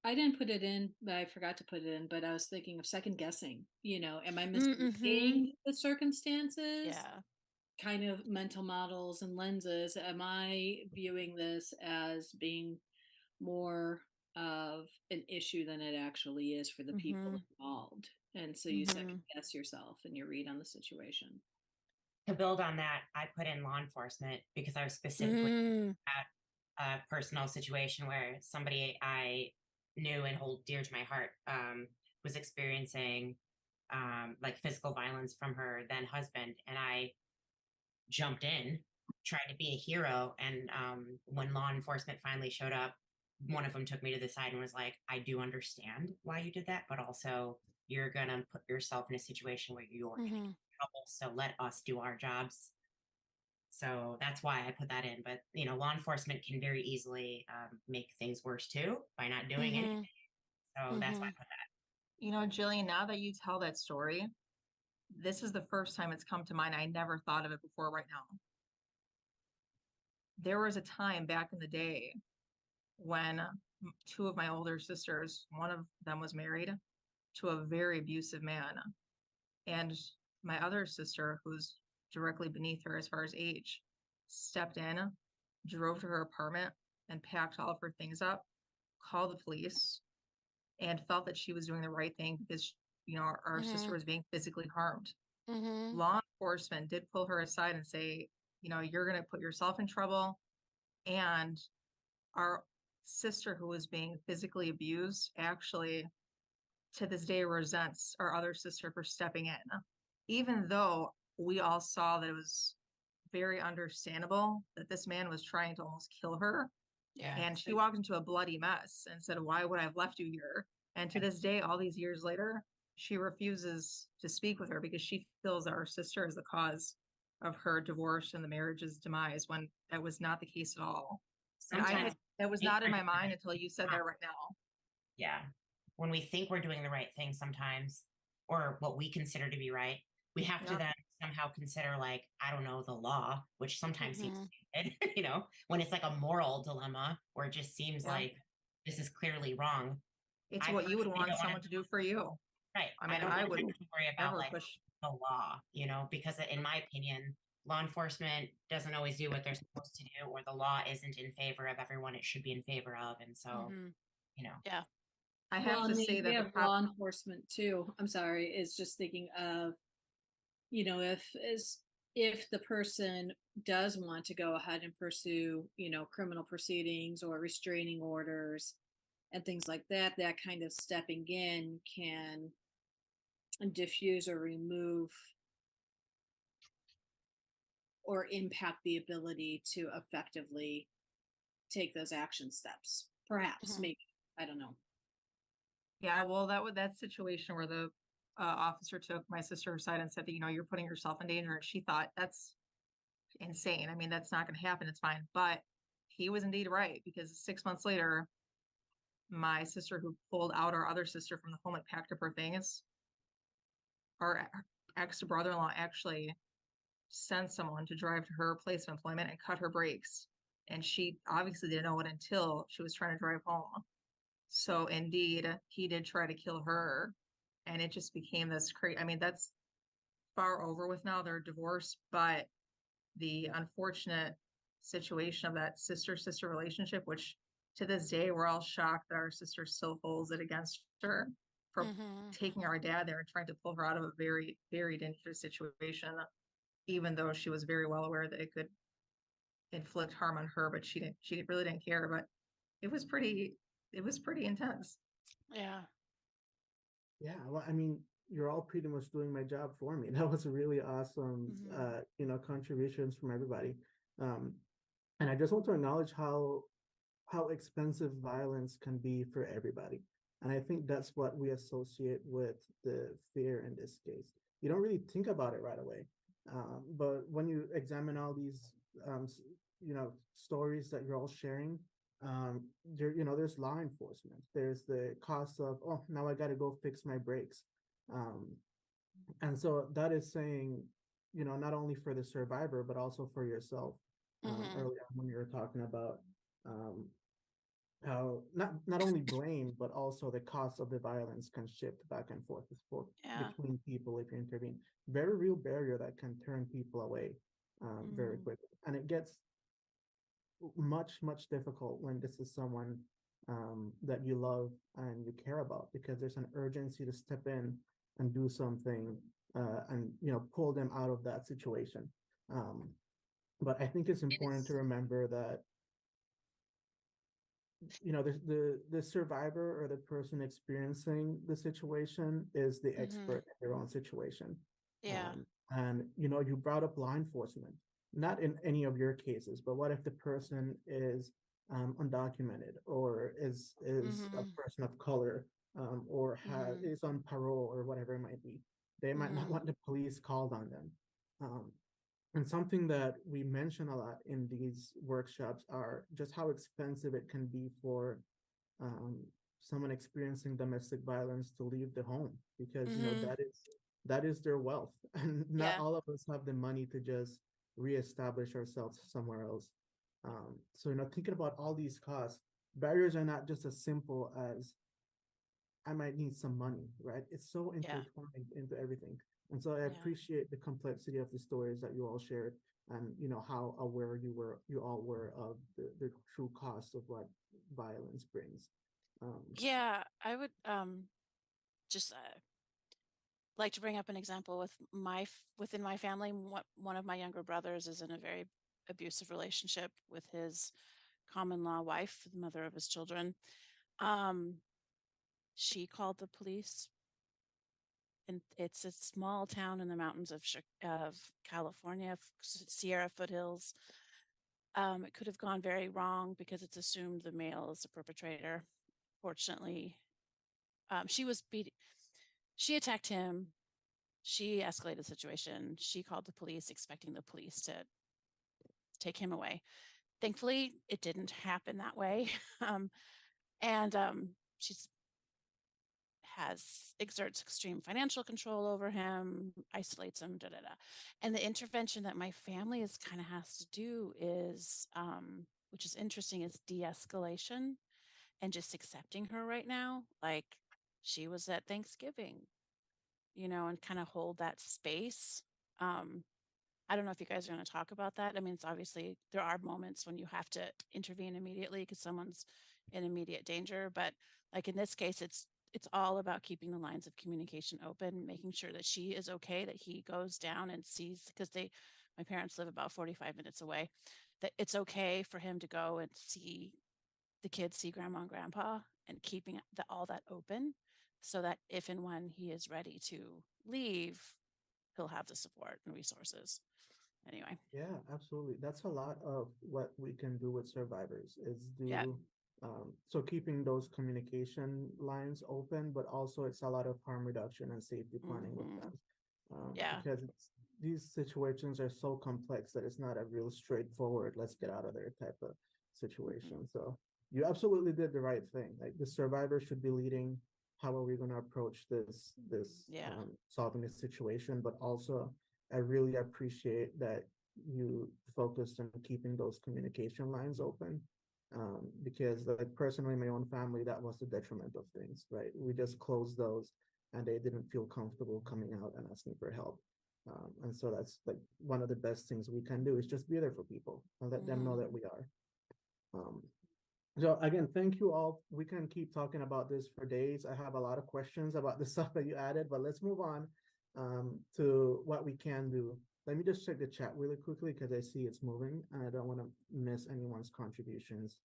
Speaker 12: I didn't put it in, but I forgot to put it in, but I was thinking of second guessing, am I
Speaker 2: Mm-hmm.
Speaker 12: misreading the circumstances?
Speaker 2: Yeah.
Speaker 12: Kind of mental models and lenses. Am I viewing this as being more of an issue than it actually is for the people involved? And so you second guess yourself and you read on the situation.
Speaker 3: To build on that, I put in law enforcement because I was specifically at a personal situation where somebody I knew and hold dear to my heart was experiencing like physical violence from her then husband, and I jumped in, tried to be a hero. And when law enforcement finally showed up, one of them took me to the side and was like, I do understand why you did that, but also you're going to put yourself in a situation where you're going to get in trouble. So let us do our jobs. So that's why I put that in. But law enforcement can very easily make things worse too by not doing anything. So that's why I put that.
Speaker 4: Jillian, now that you tell that story, this is the first time it's come to mind. I never thought of it before right now. There was a time back in the day when two of my older sisters, one of them was married to a very abusive man. And my other sister, who's directly beneath her as far as age, stepped in, drove to her apartment and packed all of her things up, called the police, and felt that she was doing the right thing because, our sister was being physically harmed. Law enforcement did pull her aside and say, you're going to put yourself in trouble. And our sister who was being physically abused actually to this day resents our other sister for stepping in, even though we all saw that it was very understandable that this man was trying to almost kill her.
Speaker 1: Yeah.
Speaker 4: And she walked into a bloody mess and said, why would I have left you here? And to this day, all these years later, she refuses to speak with her because she feels that our sister is the cause of her divorce and the marriage's demise, when that was not the case at all. And that was not in my mind until you said that right now.
Speaker 3: Yeah. When we think we're doing the right thing sometimes, or what we consider to be right, we have to then somehow consider, like, I don't know, the law, which sometimes seems stupid, when it's like a moral dilemma where it just seems like this is clearly wrong.
Speaker 4: It's what you would want someone to do for you.
Speaker 3: Right.
Speaker 4: I mean, I would
Speaker 3: worry about like the law, because in my opinion, law enforcement doesn't always do what they're supposed to do, or the law isn't in favor of everyone it should be in favor of. And so,
Speaker 2: Yeah.
Speaker 4: I have to say that
Speaker 12: the law enforcement too, I'm sorry, is just thinking of, if the person does want to go ahead and pursue, criminal proceedings or restraining orders and things like that, that kind of stepping in can diffuse or remove or impact the ability to effectively take those action steps. Perhaps, maybe, I don't know.
Speaker 4: Yeah, well, that situation where the officer took my sister aside and said that, you're putting yourself in danger. And she thought, that's insane. I mean, that's not going to happen. It's fine. But he was indeed right, because 6 months later, my sister, who pulled out our other sister from the home and packed up her things, our ex-brother-in-law actually sent someone to drive to her place of employment and cut her brakes. And she obviously didn't know it until she was trying to drive home. So indeed, he did try to kill her. And it just became this crazy. I mean, that's far over with now. They're divorced, but the unfortunate situation of that sister-sister relationship, which to this day, we're all shocked that our sister still holds it against her for taking our dad there and trying to pull her out of a very, very dangerous situation, even though she was very well aware that it could inflict harm on her, but she really didn't care. But it was pretty intense.
Speaker 2: Yeah.
Speaker 13: Yeah, well, I mean, you're all pretty much doing my job for me. That was a really awesome, contributions from everybody. And I just want to acknowledge how expensive violence can be for everybody. And I think that's what we associate with the fear in this case. You don't really think about it right away. But when you examine all these, stories that you're all sharing, there's law enforcement. There's the cost of, oh, now I got to go fix my brakes. And so that is saying, not only for the survivor, but also for yourself. Earlier when you were talking about how not only blame, but also the cost of the violence can shift back and forth between people if you intervene. Very real barrier that can turn people away very quickly. And it gets much, much difficult when this is someone that you love and you care about, because there's an urgency to step in and do something and pull them out of that situation. But I think it's important to remember that the survivor or the person experiencing the situation is the expert in their own situation.
Speaker 2: Yeah.
Speaker 13: And you brought up law enforcement, not in any of your cases, but what if the person is undocumented, or is a person of color, or is on parole, or whatever it might be? They might not want the police called on them. And something that we mention a lot in these workshops are just how expensive it can be for um, someone experiencing domestic violence to leave the home, because
Speaker 2: Mm-hmm.
Speaker 13: that is their wealth, and not
Speaker 2: Yeah.
Speaker 13: all of us have the money to just reestablish ourselves somewhere else. So thinking about all these costs, barriers are not just as simple as I might need some money, right? It's so
Speaker 2: Yeah.
Speaker 13: intertwined into everything. And so I
Speaker 2: Yeah.
Speaker 13: appreciate the complexity of the stories that you all shared, and how aware you all were of the true cost of what violence brings.
Speaker 2: Yeah. I would just like to bring up an example with within my family. One of my younger brothers is in a very abusive relationship with his common law wife, the mother of his children. Um, she called the police, and it's a small town in the mountains of California, Sierra foothills. It could have gone very wrong because it's assumed the male is the perpetrator. Fortunately, she attacked him. She escalated the situation. She called the police, expecting the police to take him away. Thankfully, it didn't happen that way. um, and she's exerts extreme financial control over him, isolates him, da da da. And the intervention that my family is kind of has to do is, which is interesting, is de-escalation and just accepting her right now. Like, she was at Thanksgiving, and kind of hold that space. I don't know if you guys are going to talk about that. I mean, it's obviously there are moments when you have to intervene immediately because someone's in immediate danger. But like in this case, it's all about keeping the lines of communication open, making sure that she is okay, that he goes down and sees, because my parents live about 45 minutes away, that it's okay for him to go and see the kids, see grandma and grandpa, and keeping all that open so that if and when he is ready to leave, he'll have the support and resources. Anyway.
Speaker 13: Yeah, absolutely. That's a lot of what we can do with survivors is
Speaker 2: Yeah.
Speaker 13: so keeping those communication lines open, but also it's a lot of harm reduction and safety planning with them.
Speaker 2: Yeah.
Speaker 13: Because these situations are so complex that it's not a real straightforward, let's get out of there type of situation. So you absolutely did the right thing. Like, the survivor should be leading. How are we going to approach this
Speaker 2: Yeah.
Speaker 13: solving this situation? But also, I really appreciate that you focused on keeping those communication lines open. Because, like, personally, my own family, that was the detriment of things, right? We just closed those, and they didn't feel comfortable coming out and asking for help. And so that's like one of the best things we can do is just be there for people and let them know that we are. So again, thank you all. We can keep talking about this for days. I have a lot of questions about the stuff that you added, but let's move on to what we can do. Let me just check the chat really quickly because I see it's moving and I don't want to miss anyone's contributions.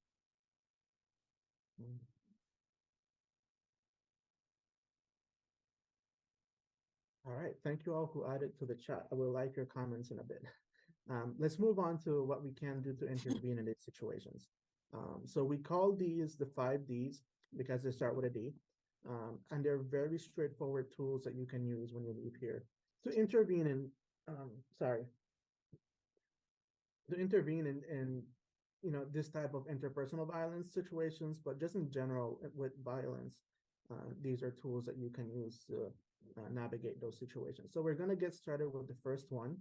Speaker 13: All right, thank you all who added to the chat. I will like your comments in a bit. Let's move on to what we can do to intervene in these situations. So we call these the 5Ds because they start with a D. And they're very straightforward tools that you can use when you leave here to intervene in, this type of interpersonal violence situations, but just in general with violence. These are tools that you can use to navigate those situations. So we're going to get started with the first one,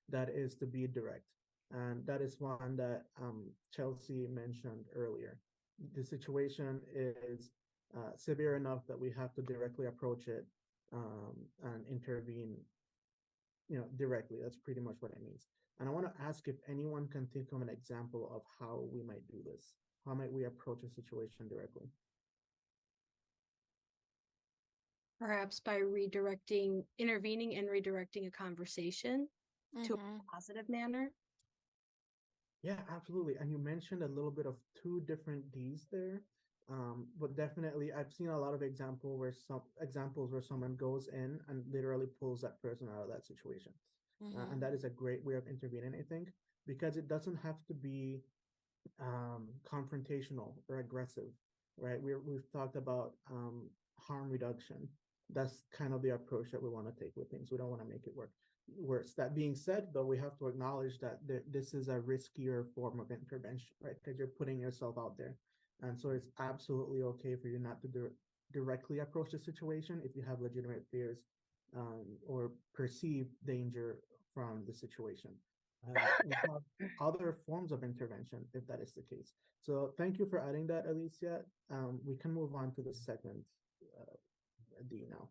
Speaker 13: that is to be direct. And that is one that Chelsea mentioned earlier. The situation is severe enough that we have to directly approach it and intervene, directly. That's pretty much what it means. And I want to ask if anyone can think of an example of how we might do this. How might we approach a situation directly?
Speaker 10: Perhaps by intervening and redirecting a conversation to a positive manner.
Speaker 13: Yeah, absolutely. And you mentioned a little bit of 2 different Ds there. But definitely I've seen a lot of examples where someone goes in and literally pulls that person out of that situation. And that is a great way of intervening, I think, because it doesn't have to be confrontational or aggressive, right? We've talked about harm reduction. That's kind of the approach that we want to take with things. We don't want to make it work. worse. That being said, though, we have to acknowledge that this is a riskier form of intervention, right? Because you're putting yourself out there. And so it's absolutely okay for you not to directly approach the situation if you have legitimate fears or perceived danger from the situation. We have other forms of intervention if that is the case. So thank you for adding that, Alicia. We can move on to the second D now.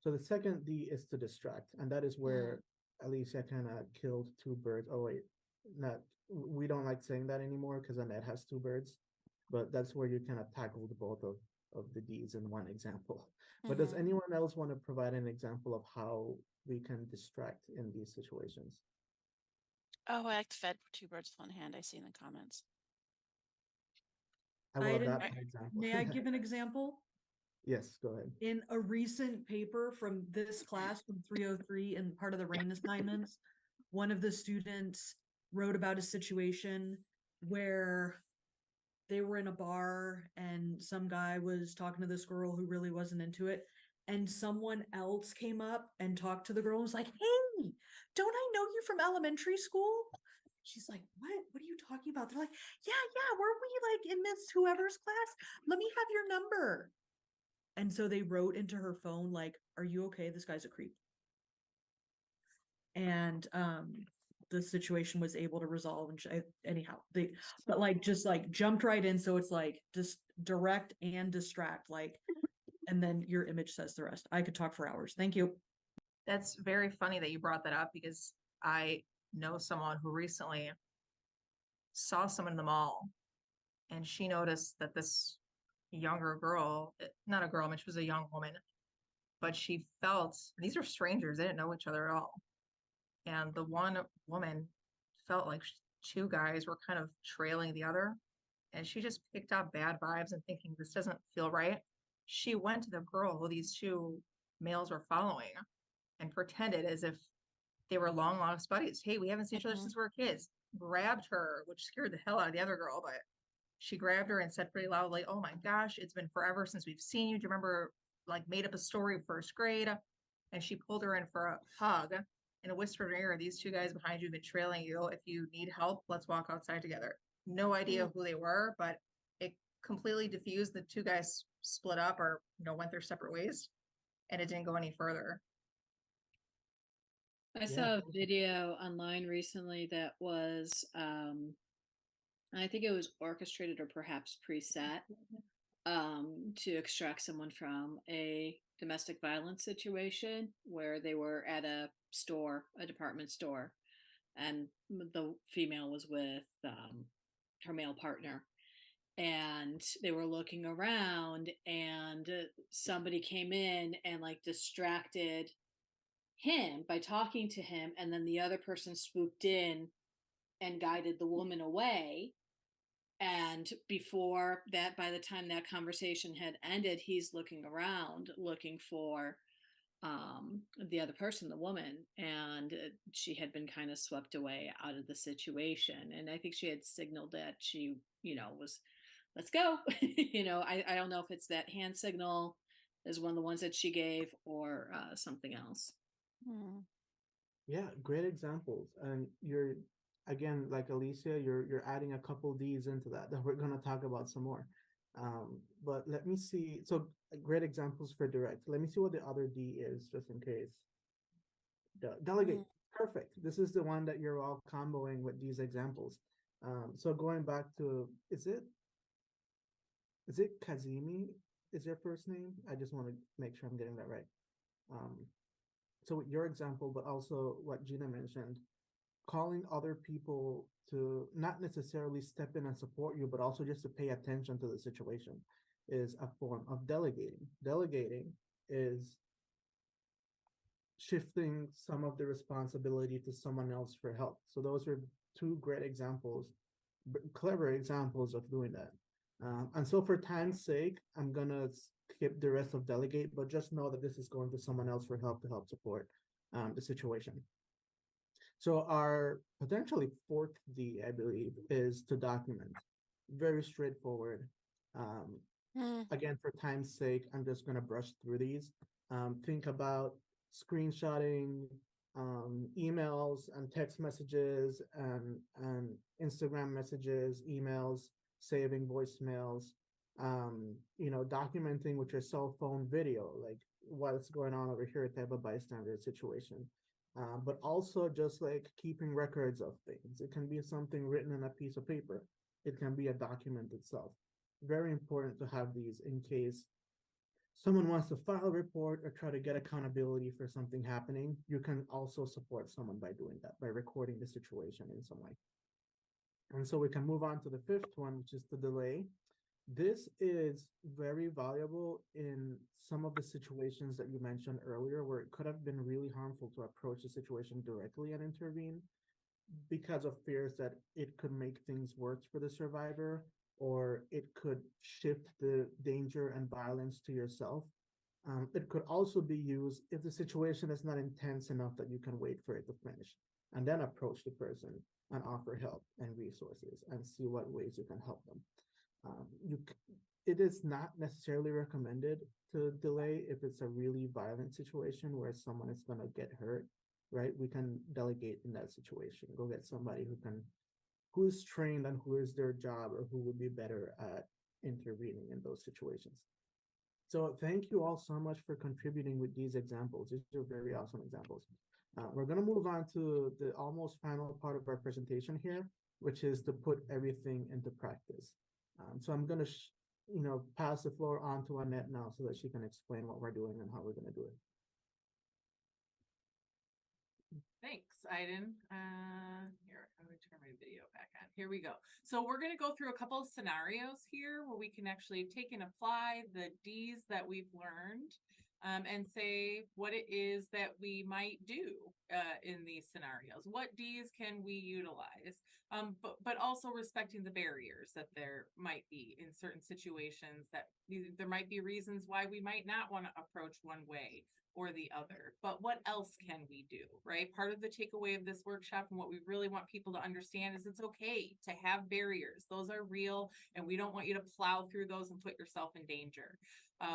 Speaker 13: So the second D is to distract, and that is where Alicia kind of killed two birds. Oh wait, not we don't like saying that anymore because Annette has two birds, but that's where you kind of tackled both of the Ds in one example. But does anyone else want to provide an example of how we can distract in these situations?
Speaker 2: Oh, I like fed two birds with one hand. I see in the comments.
Speaker 13: I will adapt my example.
Speaker 15: May I give an example?
Speaker 13: Yes, go ahead.
Speaker 15: In a recent paper from this class from 303 and part of the RAIN assignments, one of the students wrote about a situation where they were in a bar and some guy was talking to this girl who really wasn't into it. And someone else came up and talked to the girl and was like, hey, don't I know you from elementary school? She's like, what are you talking about? They're like, yeah, weren't we like in Miss whoever's class? Let me have your number. And so they wrote into her phone, like, are you okay? This guy's a creep. And the situation was able to resolve and anyhow, but like just like jumped right in. So it's like just direct and distract, like, and then your image says the rest. I could talk for hours. Thank you.
Speaker 4: That's very funny that you brought that up because I know someone who recently saw someone in the mall and she noticed that this younger girl, not a girl, I mean, she was a young woman, but she felt these are strangers. They didn't know each other at all. And the one woman felt like two guys were kind of trailing the other. And she just picked up bad vibes and thinking, this doesn't feel right. She went to the girl who these two males were following and pretended as if they were long lost buddies. Hey, we haven't seen each other since we were kids. Grabbed her, which scared the hell out of the other girl, but she grabbed her and said pretty loudly, oh my gosh, it's been forever since we've seen you. Do you remember, like, made up a story first grade? And she pulled her in for a hug and whispered in her ear, these two guys behind you have been trailing you. If you need help, let's walk outside together. No idea who they were, but it completely diffused. The two guys split up or, went their separate ways, and it didn't go any further.
Speaker 12: I saw a video online recently that was, I think it was orchestrated or perhaps preset to extract someone from a domestic violence situation where they were at a store, a department store, and the female was with her male partner. And they were looking around and somebody came in and like distracted him by talking to him, and then the other person swooped in and guided the woman away. And before that, by the time that conversation had ended, he's looking around looking for the other person, the woman, and she had been kind of swept away out of the situation. And I think she had signaled that she, was, let's go. I don't know if it's that hand signal is one of the ones that she gave or something else.
Speaker 13: Yeah, great examples. And you're, again, like Alicia, you're adding a couple of Ds into that we're going to talk about some more. But let me see. So great examples for direct. Let me see what the other D is, just in case. Delegate. Perfect. This is the one that you're all comboing with these examples. So going back to, is it Kazimi is your first name? I just want to make sure I'm getting that right. So with your example, but also what Gina mentioned, calling other people to not necessarily step in and support you, but also just to pay attention to the situation is a form of delegating. Delegating is shifting some of the responsibility to someone else for help. So those are two great examples, clever examples of doing that. And so for time's sake, I'm gonna skip the rest of delegate, but just know that this is going to someone else for help to help support the situation. So our potentially fourth D, I believe, is to document. Very straightforward. Again, for time's sake, I'm just going to brush through these. Think about screenshotting emails and text messages and Instagram messages, emails, saving voicemails, documenting with your cell phone video, like what's going on over here type of bystander situation. But also just like keeping records of things. It can be something written in a piece of paper. It can be a document itself. Very important to have these in case someone wants to file a report or try to get accountability for something happening. You can also support someone by doing that, by recording the situation in some way. And so we can move on to the fifth one, which is the delay. This is very valuable in some of the situations that you mentioned earlier, where it could have been really harmful to approach the situation directly and intervene because of fears that it could make things worse for the survivor, or it could shift the danger and violence to yourself. It could also be used if the situation is not intense enough that you can wait for it to finish and then approach the person and offer help and resources and see what ways you can help them. It is not necessarily recommended to delay if it's a really violent situation where someone is going to get hurt, right? We can delegate in that situation, go get somebody who is trained and who is their job or who would be better at intervening in those situations. So thank you all so much for contributing with these examples. These are very awesome examples. We're going to move on to the almost final part of our presentation here, which is to put everything into practice. So I'm going to pass the floor on to Annette now so that she can explain what we're doing and how we're going to do it.
Speaker 1: Thanks, Aiden. Here, I'm going to turn my video back on. Here we go. So we're going to go through a couple of scenarios here where we can actually take and apply the D's that we've learned and say what it is that we might do in these scenarios. What D's can we utilize? But also respecting the barriers that there might be in certain situations, that there might be reasons why we might not want to approach one way or the other, but what else can we do, right? Part of the takeaway of this workshop and what we really want people to understand is it's okay to have barriers. Those are real, and we don't want you to plow through those and put yourself in danger.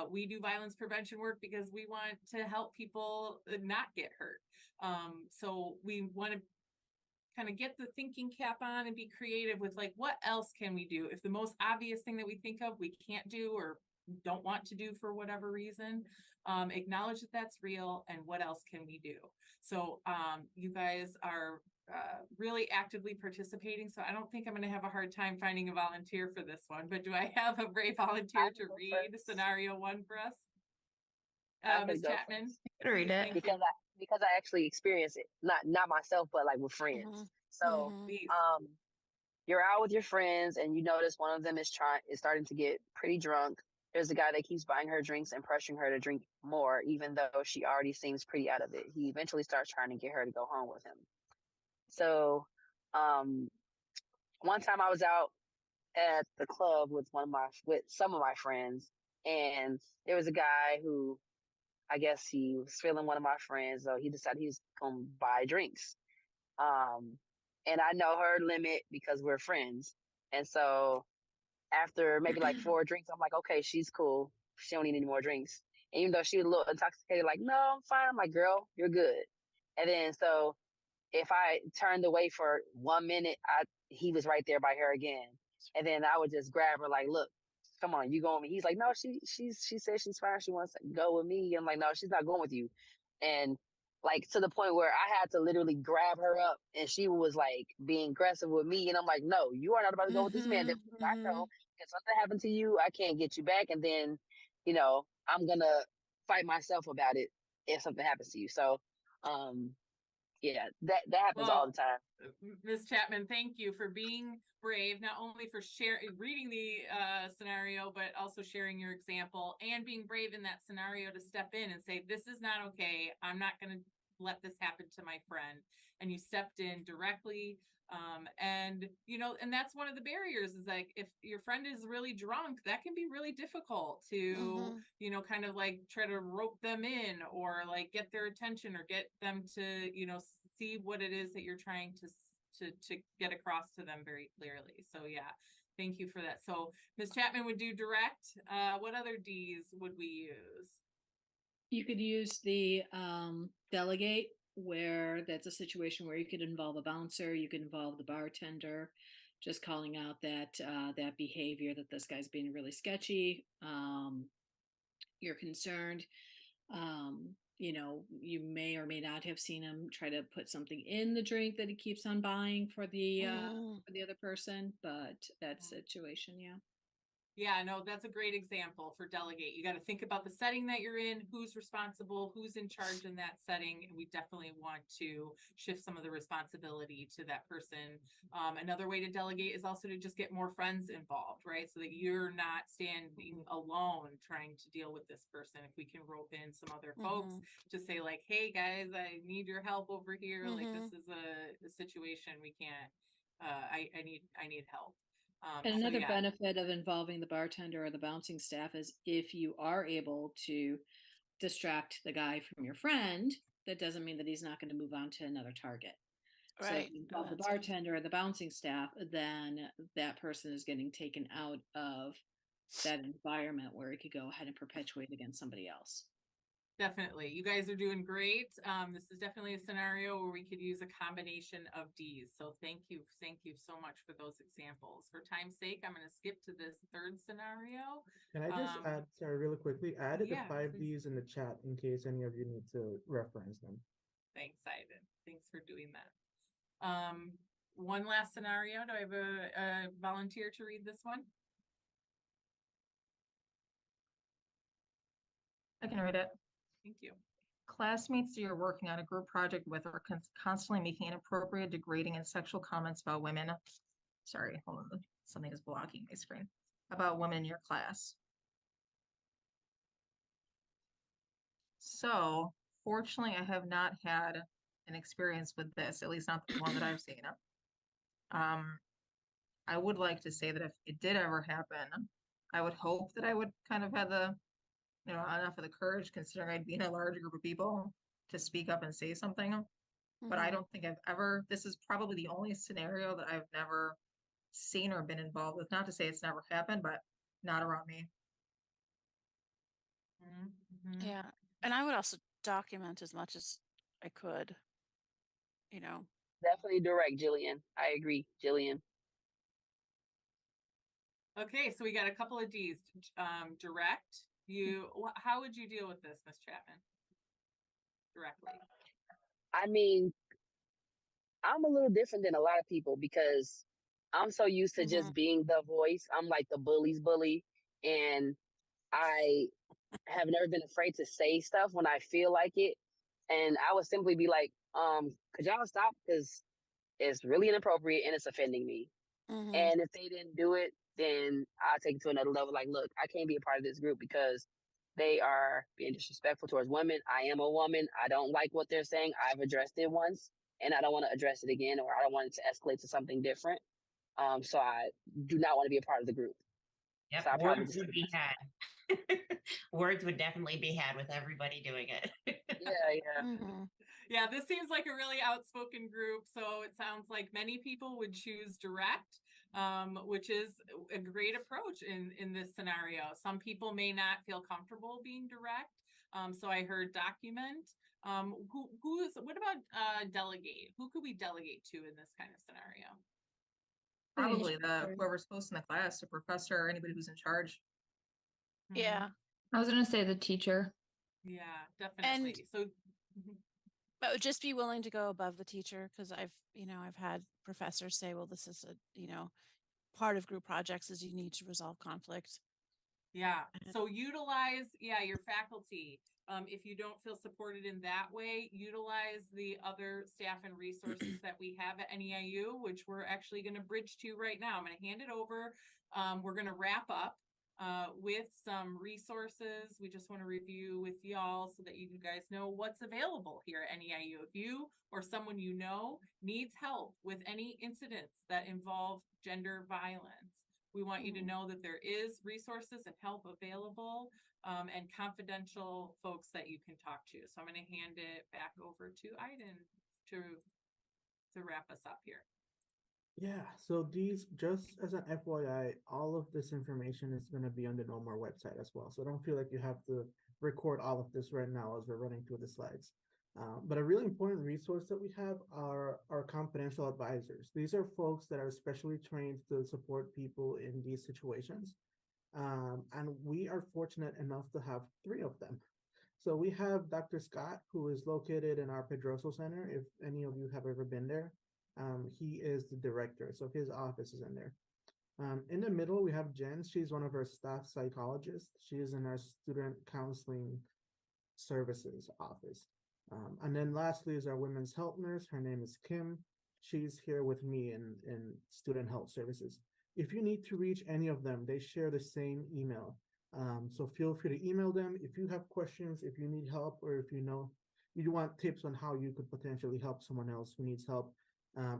Speaker 1: We do violence prevention work because we want to help people not get hurt. So we want to kind of get the thinking cap on and be creative with like, what else can we do? If the most obvious thing that we think of we can't do or don't want to do for whatever reason, acknowledge that that's real, and what else can we do? So you guys are really actively participating, so I don't think I'm going to have a hard time finding a volunteer for this one, but do I have a brave volunteer to read scenario 1 for us? Ms. Chapman?
Speaker 14: Read it.
Speaker 11: Because I actually experienced it, not myself, but like with friends. So you're out with your friends and you notice one of them is starting to get pretty drunk. There's a guy that keeps buying her drinks and pressuring her to drink more, even though she already seems pretty out of it. He eventually starts trying to get her to go home with him. So one time I was out at the club with some of my friends, and there was a guy who, I guess he was feeling one of my friends, so he decided he's gonna buy drinks. And I know her limit because we're friends. And so after maybe like 4 drinks, I'm like, okay, she's cool. She don't need any more drinks. And even though she was a little intoxicated, like, no, I'm fine. I'm like, girl, you're good. And then so if I turned away for 1 minute, he was right there by her again. And then I would just grab her like, look, come on, you going with me? He's like, no, she said she's fine. She wants to go with me. I'm like, no, she's not going with you. And like to the point where I had to literally grab her up, and she was like being aggressive with me. And I'm like, no, you are not about to go with this man. I know if something happened to you, I can't get you back. And then, I'm going to fight myself about it if something happens to you. So, yeah, that happens all the time.
Speaker 1: Ms. Chapman, thank you for being brave, not only for reading the scenario, but also sharing your example and being brave in that scenario to step in and say, this is not okay. I'm not going to let this happen to my friend. And you stepped in directly. And that's one of the barriers is like, if your friend is really drunk, that can be really difficult to, kind of like try to rope them in or like get their attention or get them to, see what it is that you're trying to get across to them very clearly. So yeah, Thank you for that. So Ms. Chapman would do direct. What other Ds would we use?
Speaker 12: You could use the delegate, where that's a situation where you could involve a bouncer, you could involve the bartender, just calling out that that behavior, that this guy's being really sketchy. You're concerned. You know, you may or may not have seen him try to put something in the drink that he keeps on buying for the other person, but that situation, yeah.
Speaker 1: Yeah, no, that's a great example for delegate. You got to think about the setting that you're in, who's responsible, who's in charge in that setting. And we definitely want to shift some of the responsibility to that person. Another way to delegate is also to just get more friends involved, right? So that you're not standing alone trying to deal with this person. If we can rope in some other folks to say like, hey guys, I need your help over here. Like this is a situation we can't, I need help.
Speaker 12: And
Speaker 1: so
Speaker 12: another
Speaker 1: yeah.
Speaker 12: benefit of involving the bartender or the bouncing staff is if you are able to distract the guy from your friend, that doesn't mean that he's not going to move on to another target. So if
Speaker 2: Right.
Speaker 12: you involve the bartender or the bouncing staff, then that person is getting taken out of that environment where it could go ahead and perpetuate against somebody else.
Speaker 1: Definitely. You guys are doing great. This is definitely a scenario where we could use a combination of Ds. So thank you. Thank you so much for those examples. For time's sake, I'm going to skip to this third scenario.
Speaker 13: Can I just add, sorry, really quickly, add the
Speaker 1: yeah,
Speaker 13: 5
Speaker 1: please.
Speaker 13: Ds in the chat in case any of you need to reference them.
Speaker 1: Thanks, Ivan. Thanks for doing that. One last scenario. Do I have a volunteer to read this one?
Speaker 4: I can read it.
Speaker 1: Thank you.
Speaker 4: Classmates that you're working on a group project with are constantly making inappropriate, degrading, and sexual comments about women. Sorry, hold on. Something is blocking my screen. About women in your class. So, fortunately, I have not had an experience with this, at least not the one that I've seen. I would like to say that if it did ever happen, I would hope that I would kind of have the enough of the courage, considering I'd be in a large group of people, to speak up and say something. But I don't think I've ever, this is probably the only scenario that I've never seen or been involved with. Not to say it's never happened, but not around me.
Speaker 2: Yeah. And I would also document as much as I could, you know.
Speaker 11: Definitely direct, Jillian. I agree, Jillian.
Speaker 1: Okay, so we got a couple of Ds. Direct. How would you deal with this, Ms. Chapman? Directly.
Speaker 11: I mean, I'm a little different than a lot of people because I'm so used to just being the voice. I'm like the bully's bully, and I have never been afraid to say stuff when I feel like it. And I would simply be like, could y'all stop? Because it's really inappropriate and it's offending me. And if they didn't do it, then I'll take it to another level. Like, look, I can't be a part of this group because they are being disrespectful towards women. I am a woman. I don't like what they're saying. I've addressed it once and I don't want to address it again, or I don't want it to escalate to something different. So I do not want to be a part of the group.
Speaker 3: Yep,
Speaker 11: So
Speaker 3: words would be had. Words would definitely be had with everybody doing it.
Speaker 1: Yeah, this seems like a really outspoken group. So it sounds like many people would choose direct, which is a great approach in this scenario. Some people may not feel comfortable being direct. So I heard document. What about delegate? Who could we delegate to in this kind of scenario?
Speaker 4: Probably whoever's hosting the class, the professor or anybody who's in charge.
Speaker 2: Yeah.
Speaker 14: I was going to say the teacher.
Speaker 1: Yeah, definitely.
Speaker 2: But would just be willing to go above the teacher, because I've had professors say, well, this is part of group projects is you need to resolve conflict.
Speaker 1: Yeah. So utilize, your faculty. If you don't feel supported in that way, utilize the other staff and resources that we have at NEIU, which we're actually going to bridge to right now. I'm going to hand it over. We're going to wrap up with some resources. We just want to review with y'all so that you guys know what's available here at NEIU. If you or someone you know needs help with any incidents that involve gender violence, we want you to know that there is resources and help available, and confidential folks that you can talk to. So I'm going to hand it back over to Aiden to wrap us up here.
Speaker 13: Yeah, so these, just as an FYI, all of this information is going to be on the No More website as well. So don't feel like you have to record all of this right now as we're running through the slides. But a really important resource that we have are our confidential advisors. These are folks that are specially trained to support people in these situations. And we are fortunate enough to have 3 of them. So we have Dr. Scott, who is located in our Pedroso Center. If any of you have ever been there, he is the director, so his office is in there. In the middle, we have Jen. She's one of our staff psychologists. She is in our student counseling services office. And then lastly is our women's health nurse. Her name is Kim. She's here with me in student health services. If you need to reach any of them, they share the same email. So feel free to email them if you have questions, if you need help, or if you want tips on how you could potentially help someone else who needs help.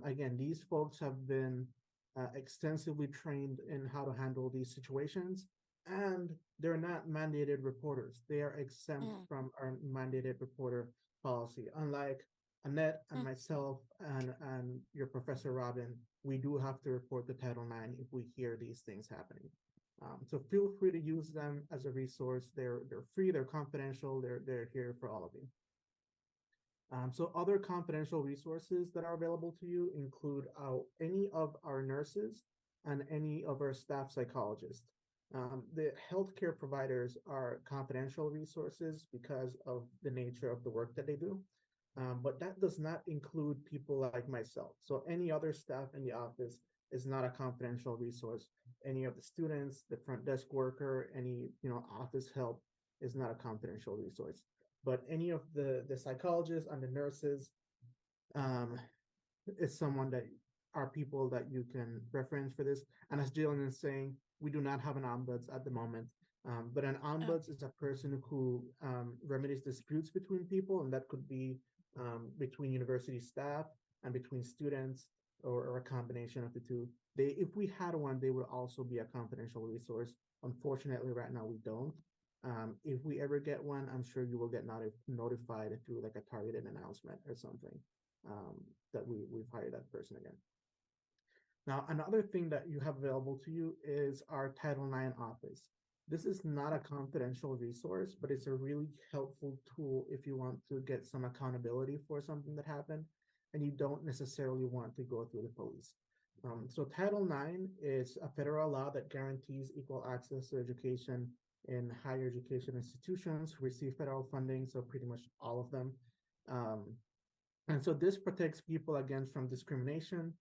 Speaker 13: Again, these folks have been extensively trained in how to handle these situations, and they're not mandated reporters. They are exempt from our mandated reporter policy. Unlike Annette and myself and your Professor Robin, we do have to report the Title IX if we hear these things happening. So feel free to use them as a resource. They're free, they're confidential, they're here for all of you. So other confidential resources that are available to you include any of our nurses and any of our staff psychologists. The healthcare providers are confidential resources because of the nature of the work that they do. But that does not include people like myself. So any other staff in the office is not a confidential resource. Any of the students, the front desk worker, any office help is not a confidential resource. But any of the psychologists and the nurses is someone that are people that you can reference for this. And as Jillian is saying, we do not have an ombuds at the moment. But an ombuds is a person who remedies disputes between people, and that could be between university staff and between students, or a combination of the two. If we had one, they would also be a confidential resource. Unfortunately, right now we don't. If we ever get one, I'm sure you will get notified through like a targeted announcement or something that we've hired that person again. Now, another thing that you have available to you is our Title IX office. This is not a confidential resource, but it's a really helpful tool if you want to get some accountability for something that happened and you don't necessarily want to go through the police. So Title IX is a federal law that guarantees equal access to education in higher education institutions who receive federal funding, so pretty much all of them. And so this protects people against from discrimination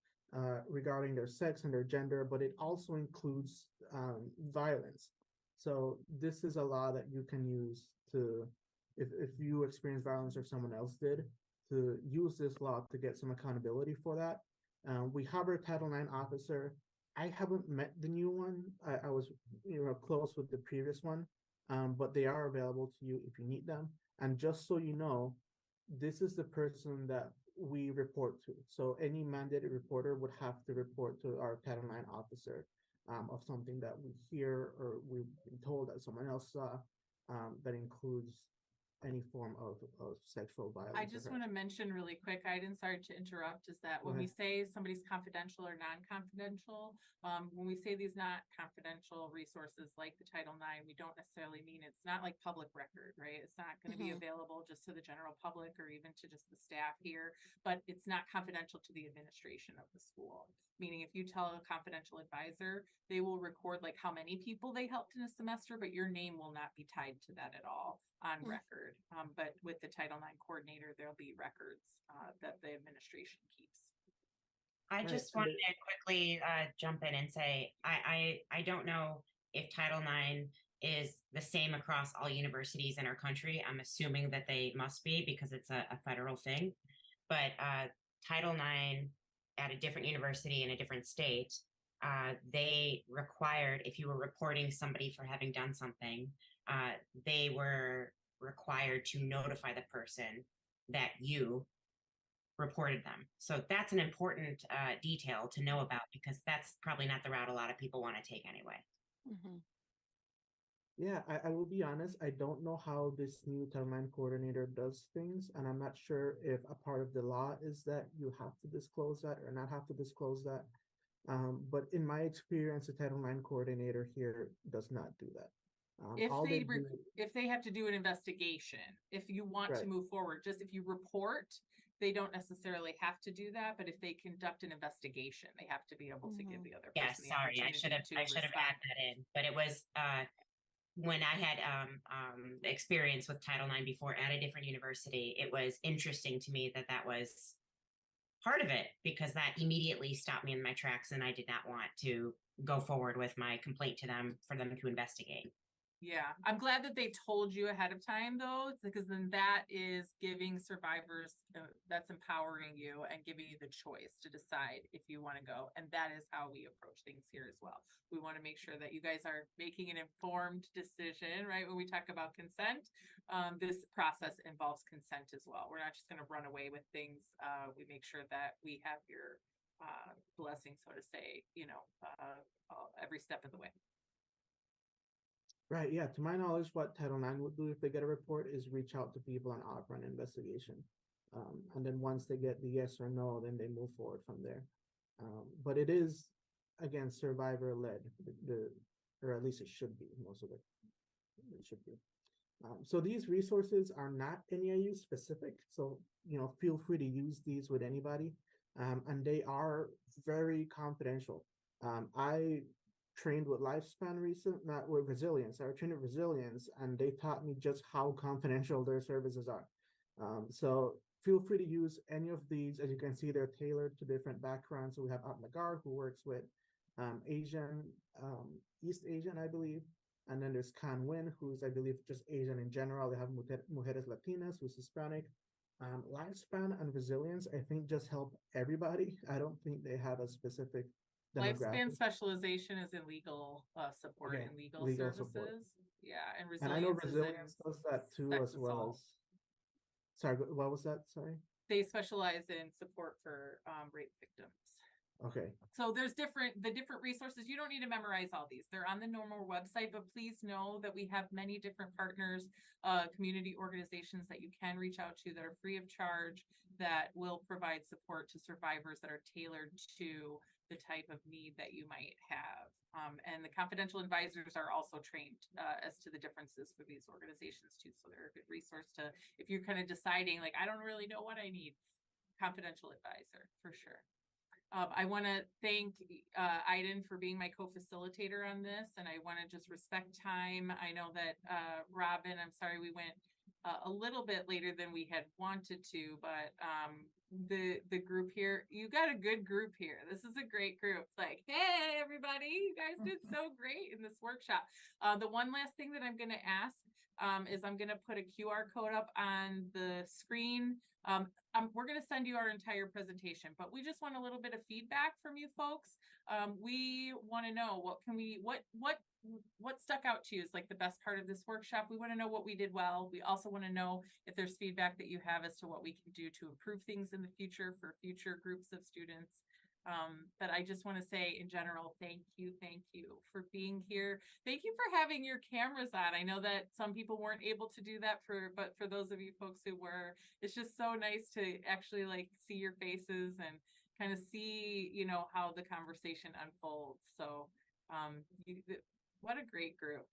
Speaker 13: regarding their sex and their gender, but it also includes violence. So this is a law that you can use to, if you experience violence or someone else did, to use this law to get some accountability for that. We have our Title IX officer. I haven't met the new one. I was close with the previous one, but they are available to you if you need them. And just so you know, this is the person that we report to. So any mandated reporter would have to report to our Title IX officer of something that we hear or we've been told that someone else saw that includes any form of sexual violence.
Speaker 1: I just want to mention really quick, Aiden, sorry to interrupt, is that when we say somebody's confidential or non-confidential, when we say these not confidential resources like the Title IX, we don't necessarily mean it's not like public record, right? It's not going to be available just to the general public or even to just the staff here, but it's not confidential to the administration of the school. Meaning if you tell a confidential advisor, they will record like how many people they helped in a semester, but your name will not be tied to that at all on record. But with the Title IX coordinator, there'll be records that the administration keeps.
Speaker 3: I just wanted to quickly jump in and say, I don't know if Title IX is the same across all universities in our country. I'm assuming that they must be because it's a federal thing. But Title IX at a different university in a different state, they required, if you were reporting somebody for having done something, they were required to notify the person that you reported them. So that's an important detail to know about because that's probably not the route a lot of people want to take anyway.
Speaker 13: Yeah, I will be honest. I don't know how this new timeline coordinator does things, and I'm not sure if a part of the law is that you have to disclose that or not have to disclose that. But in my experience, the Title IX coordinator here does not do that.
Speaker 1: If
Speaker 13: All
Speaker 1: they
Speaker 13: they do,
Speaker 1: if they have to do an investigation, if you want to
Speaker 13: right,
Speaker 1: move forward, just if you report, they don't necessarily have to do that. But if they conduct an investigation, they have to be able to give the other
Speaker 3: Yes,
Speaker 1: person the
Speaker 3: sorry, I
Speaker 1: opportunity to
Speaker 3: should have
Speaker 1: respond.
Speaker 3: added that in, but it was when I had experience with Title IX before at a different university. It was interesting to me that that was part of it, because that immediately stopped me in my tracks, and I did not want to go forward with my complaint to them for them to investigate.
Speaker 1: Yeah, I'm glad that they told you ahead of time though, because then that is giving survivors, that's empowering you and giving you the choice to decide if you want to go. And that is how we approach things here as well. We want to make sure that you guys are making an informed decision, right? When we talk about consent, this process involves consent as well. We're not just going to run away with things. We make sure that we have your blessing, so to say, every step of the way.
Speaker 13: right, yeah. To my knowledge, what Title IX would do if they get a report is reach out to people and offer an investigation. And then once they get the yes or no, then they move forward from there. But it is, again, survivor led, or at least it should be. Most of it should be. So these resources are not NEIU specific. So, feel free to use these with anybody. And they are very confidential. I trained with lifespan not with resilience. I trained with resilience, and they taught me just how confidential their services are. So feel free to use any of these. As you can see, they're tailored to different backgrounds. So we have Nagar, who works with Asian, East Asian, I believe. And then there's Kan Win, who's, I believe, just Asian in general. They have Mujeres Latinas, who's Hispanic. Lifespan and resilience, I think, just help everybody. I don't think they have a specific
Speaker 1: Lifespan
Speaker 13: demographic.
Speaker 1: specialization is in legal support
Speaker 13: Okay,
Speaker 1: and legal
Speaker 13: legal
Speaker 1: services.
Speaker 13: support.
Speaker 1: Yeah, and
Speaker 13: And I know
Speaker 1: resilience is
Speaker 13: resilience
Speaker 1: in
Speaker 13: does that too,
Speaker 1: sex
Speaker 13: as well
Speaker 1: assault.
Speaker 13: as. Sorry, what was that? Sorry.
Speaker 1: They specialize in support for rape victims.
Speaker 13: Okay.
Speaker 1: So there's the different resources. You don't need to memorize all these. They're on the normal website, but please know that we have many different partners, community organizations that you can reach out to that are free of charge, that will provide support to survivors that are tailored to the type of need that you might have. And the confidential advisors are also trained as to the differences for these organizations too. So they're a good resource to, if you're kind of deciding, like, I don't really know what I need, confidential advisor for sure. I want to thank Aiden for being my co-facilitator on this, and I want to just respect time. I know that Robin, I'm sorry we went a little bit later than we had wanted to, but the group here, you got a good group here. This is a great group. Like, hey, everybody, you guys did so great in this workshop. The one last thing that I'm going to ask is I'm going to put a QR code up on the screen. We're going to send you our entire presentation, but we just want a little bit of feedback from you folks. We want to know what stuck out to you as like the best part of this workshop. We want to know what we did well. We also want to know if there's feedback that you have as to what we can do to improve things in the future for future groups of students. But I just want to say in general, thank you for being here. Thank you for having your cameras on. I know that some people weren't able to do that but for those of you folks who were, it's just so nice to actually like see your faces and kind of see, how the conversation unfolds. So, what a great group.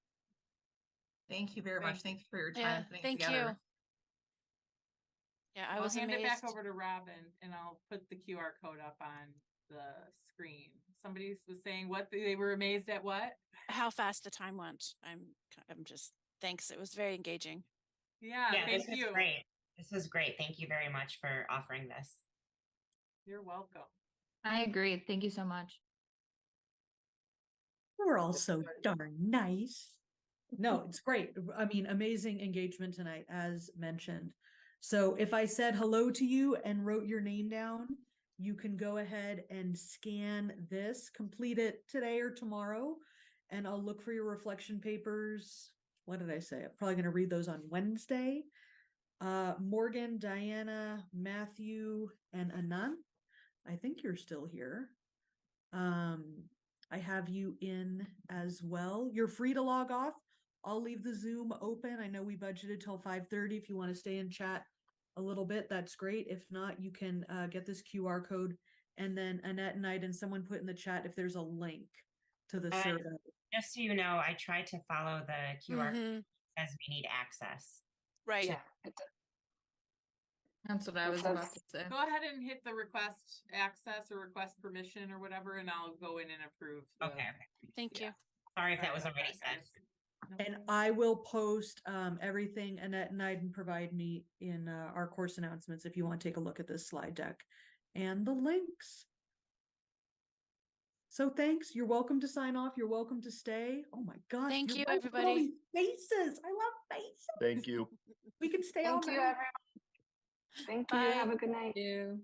Speaker 4: Thank you very much. Thank you for your time.
Speaker 2: Yeah, thank you. Yeah, I was
Speaker 1: I'll hand
Speaker 2: amazed.
Speaker 1: it back over to Robin, and I'll put the QR code up on the screen. Somebody was saying what they were amazed at what?
Speaker 2: How fast the time went. I'm just, thanks. It was very engaging.
Speaker 1: Yeah, thank you.
Speaker 3: Great. This was great. Thank you very much for offering this.
Speaker 1: You're welcome.
Speaker 14: I agree. Thank you so much.
Speaker 15: We're all so darn nice. No, it's great. I mean, amazing engagement tonight, as mentioned. So if I said hello to you and wrote your name down, you can go ahead and scan this, complete it today or tomorrow, and I'll look for your reflection papers. What did I say? I'm probably going to read those on Wednesday. Morgan, Diana, Matthew, and Anand, I think you're still here. I have you in as well. You're free to log off. I'll leave the Zoom open. I know we budgeted till 5:30. If you want to stay and chat a little bit, that's great. If not, you can get this QR code, and then Annette and I and someone put in the chat if there's a link to the survey.
Speaker 3: Just so you know, I tried to follow the QR
Speaker 2: Mhm.
Speaker 3: as we need access.
Speaker 2: Right.
Speaker 14: Yeah. That's what I was about to say.
Speaker 1: Go ahead and hit the request access or request permission or whatever, and I'll go in and approve.
Speaker 3: Okay.
Speaker 2: Thank you.
Speaker 3: Sorry if that
Speaker 1: Sorry
Speaker 3: was
Speaker 1: about
Speaker 3: already
Speaker 1: that,
Speaker 3: said.
Speaker 1: guys.
Speaker 15: And I will post everything Annette and Iden provide me in our course announcements if you want to take a look at this slide deck and the links. So thanks. You're welcome to sign off. You're welcome to stay. Oh my gosh.
Speaker 2: Thank
Speaker 15: you're
Speaker 2: you,
Speaker 15: welcome to all
Speaker 2: everybody.
Speaker 15: these faces. I love faces.
Speaker 6: Thank you.
Speaker 15: We can stay all
Speaker 14: Thank you,
Speaker 15: night.
Speaker 14: everyone. Thank you.
Speaker 2: Bye.
Speaker 14: Have a good night.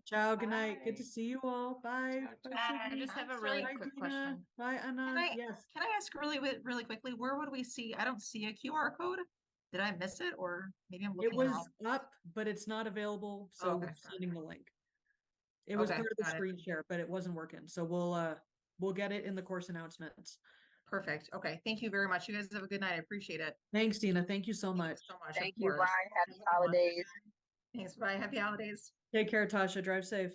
Speaker 15: Ciao. Good night. Good to
Speaker 1: Bye.
Speaker 15: see you all. Bye.
Speaker 1: Ciao,
Speaker 15: Bye,
Speaker 1: ciao.
Speaker 4: I
Speaker 15: Sydney.
Speaker 4: just have a
Speaker 15: Bye,
Speaker 4: really
Speaker 15: Dina.
Speaker 4: quick question.
Speaker 15: Bye, Anna.
Speaker 4: Can I,
Speaker 15: Yes.
Speaker 4: can I ask really quickly, where would we see, I don't see a QR code. Did I miss it or maybe I'm
Speaker 15: It
Speaker 4: looking
Speaker 15: was
Speaker 4: wrong?
Speaker 15: up, but it's not available. So
Speaker 4: Okay,
Speaker 15: we're
Speaker 4: got it.
Speaker 15: sending the link. It was
Speaker 4: Okay,
Speaker 15: part of the
Speaker 4: got it.
Speaker 15: screen share, but it wasn't working. So we'll get it in the course announcements.
Speaker 4: Perfect. Okay. Thank you very much. You guys have a good night. I appreciate it.
Speaker 15: Thanks, Dina. Thank you so
Speaker 4: Thank you
Speaker 15: much.
Speaker 4: so much.
Speaker 11: Thank
Speaker 4: Of
Speaker 11: you.
Speaker 4: course.
Speaker 11: Bye. Happy
Speaker 4: Have a good one.
Speaker 11: holidays.
Speaker 4: Thanks. Bye. Happy holidays.
Speaker 15: Take care, Tasha. Drive safe.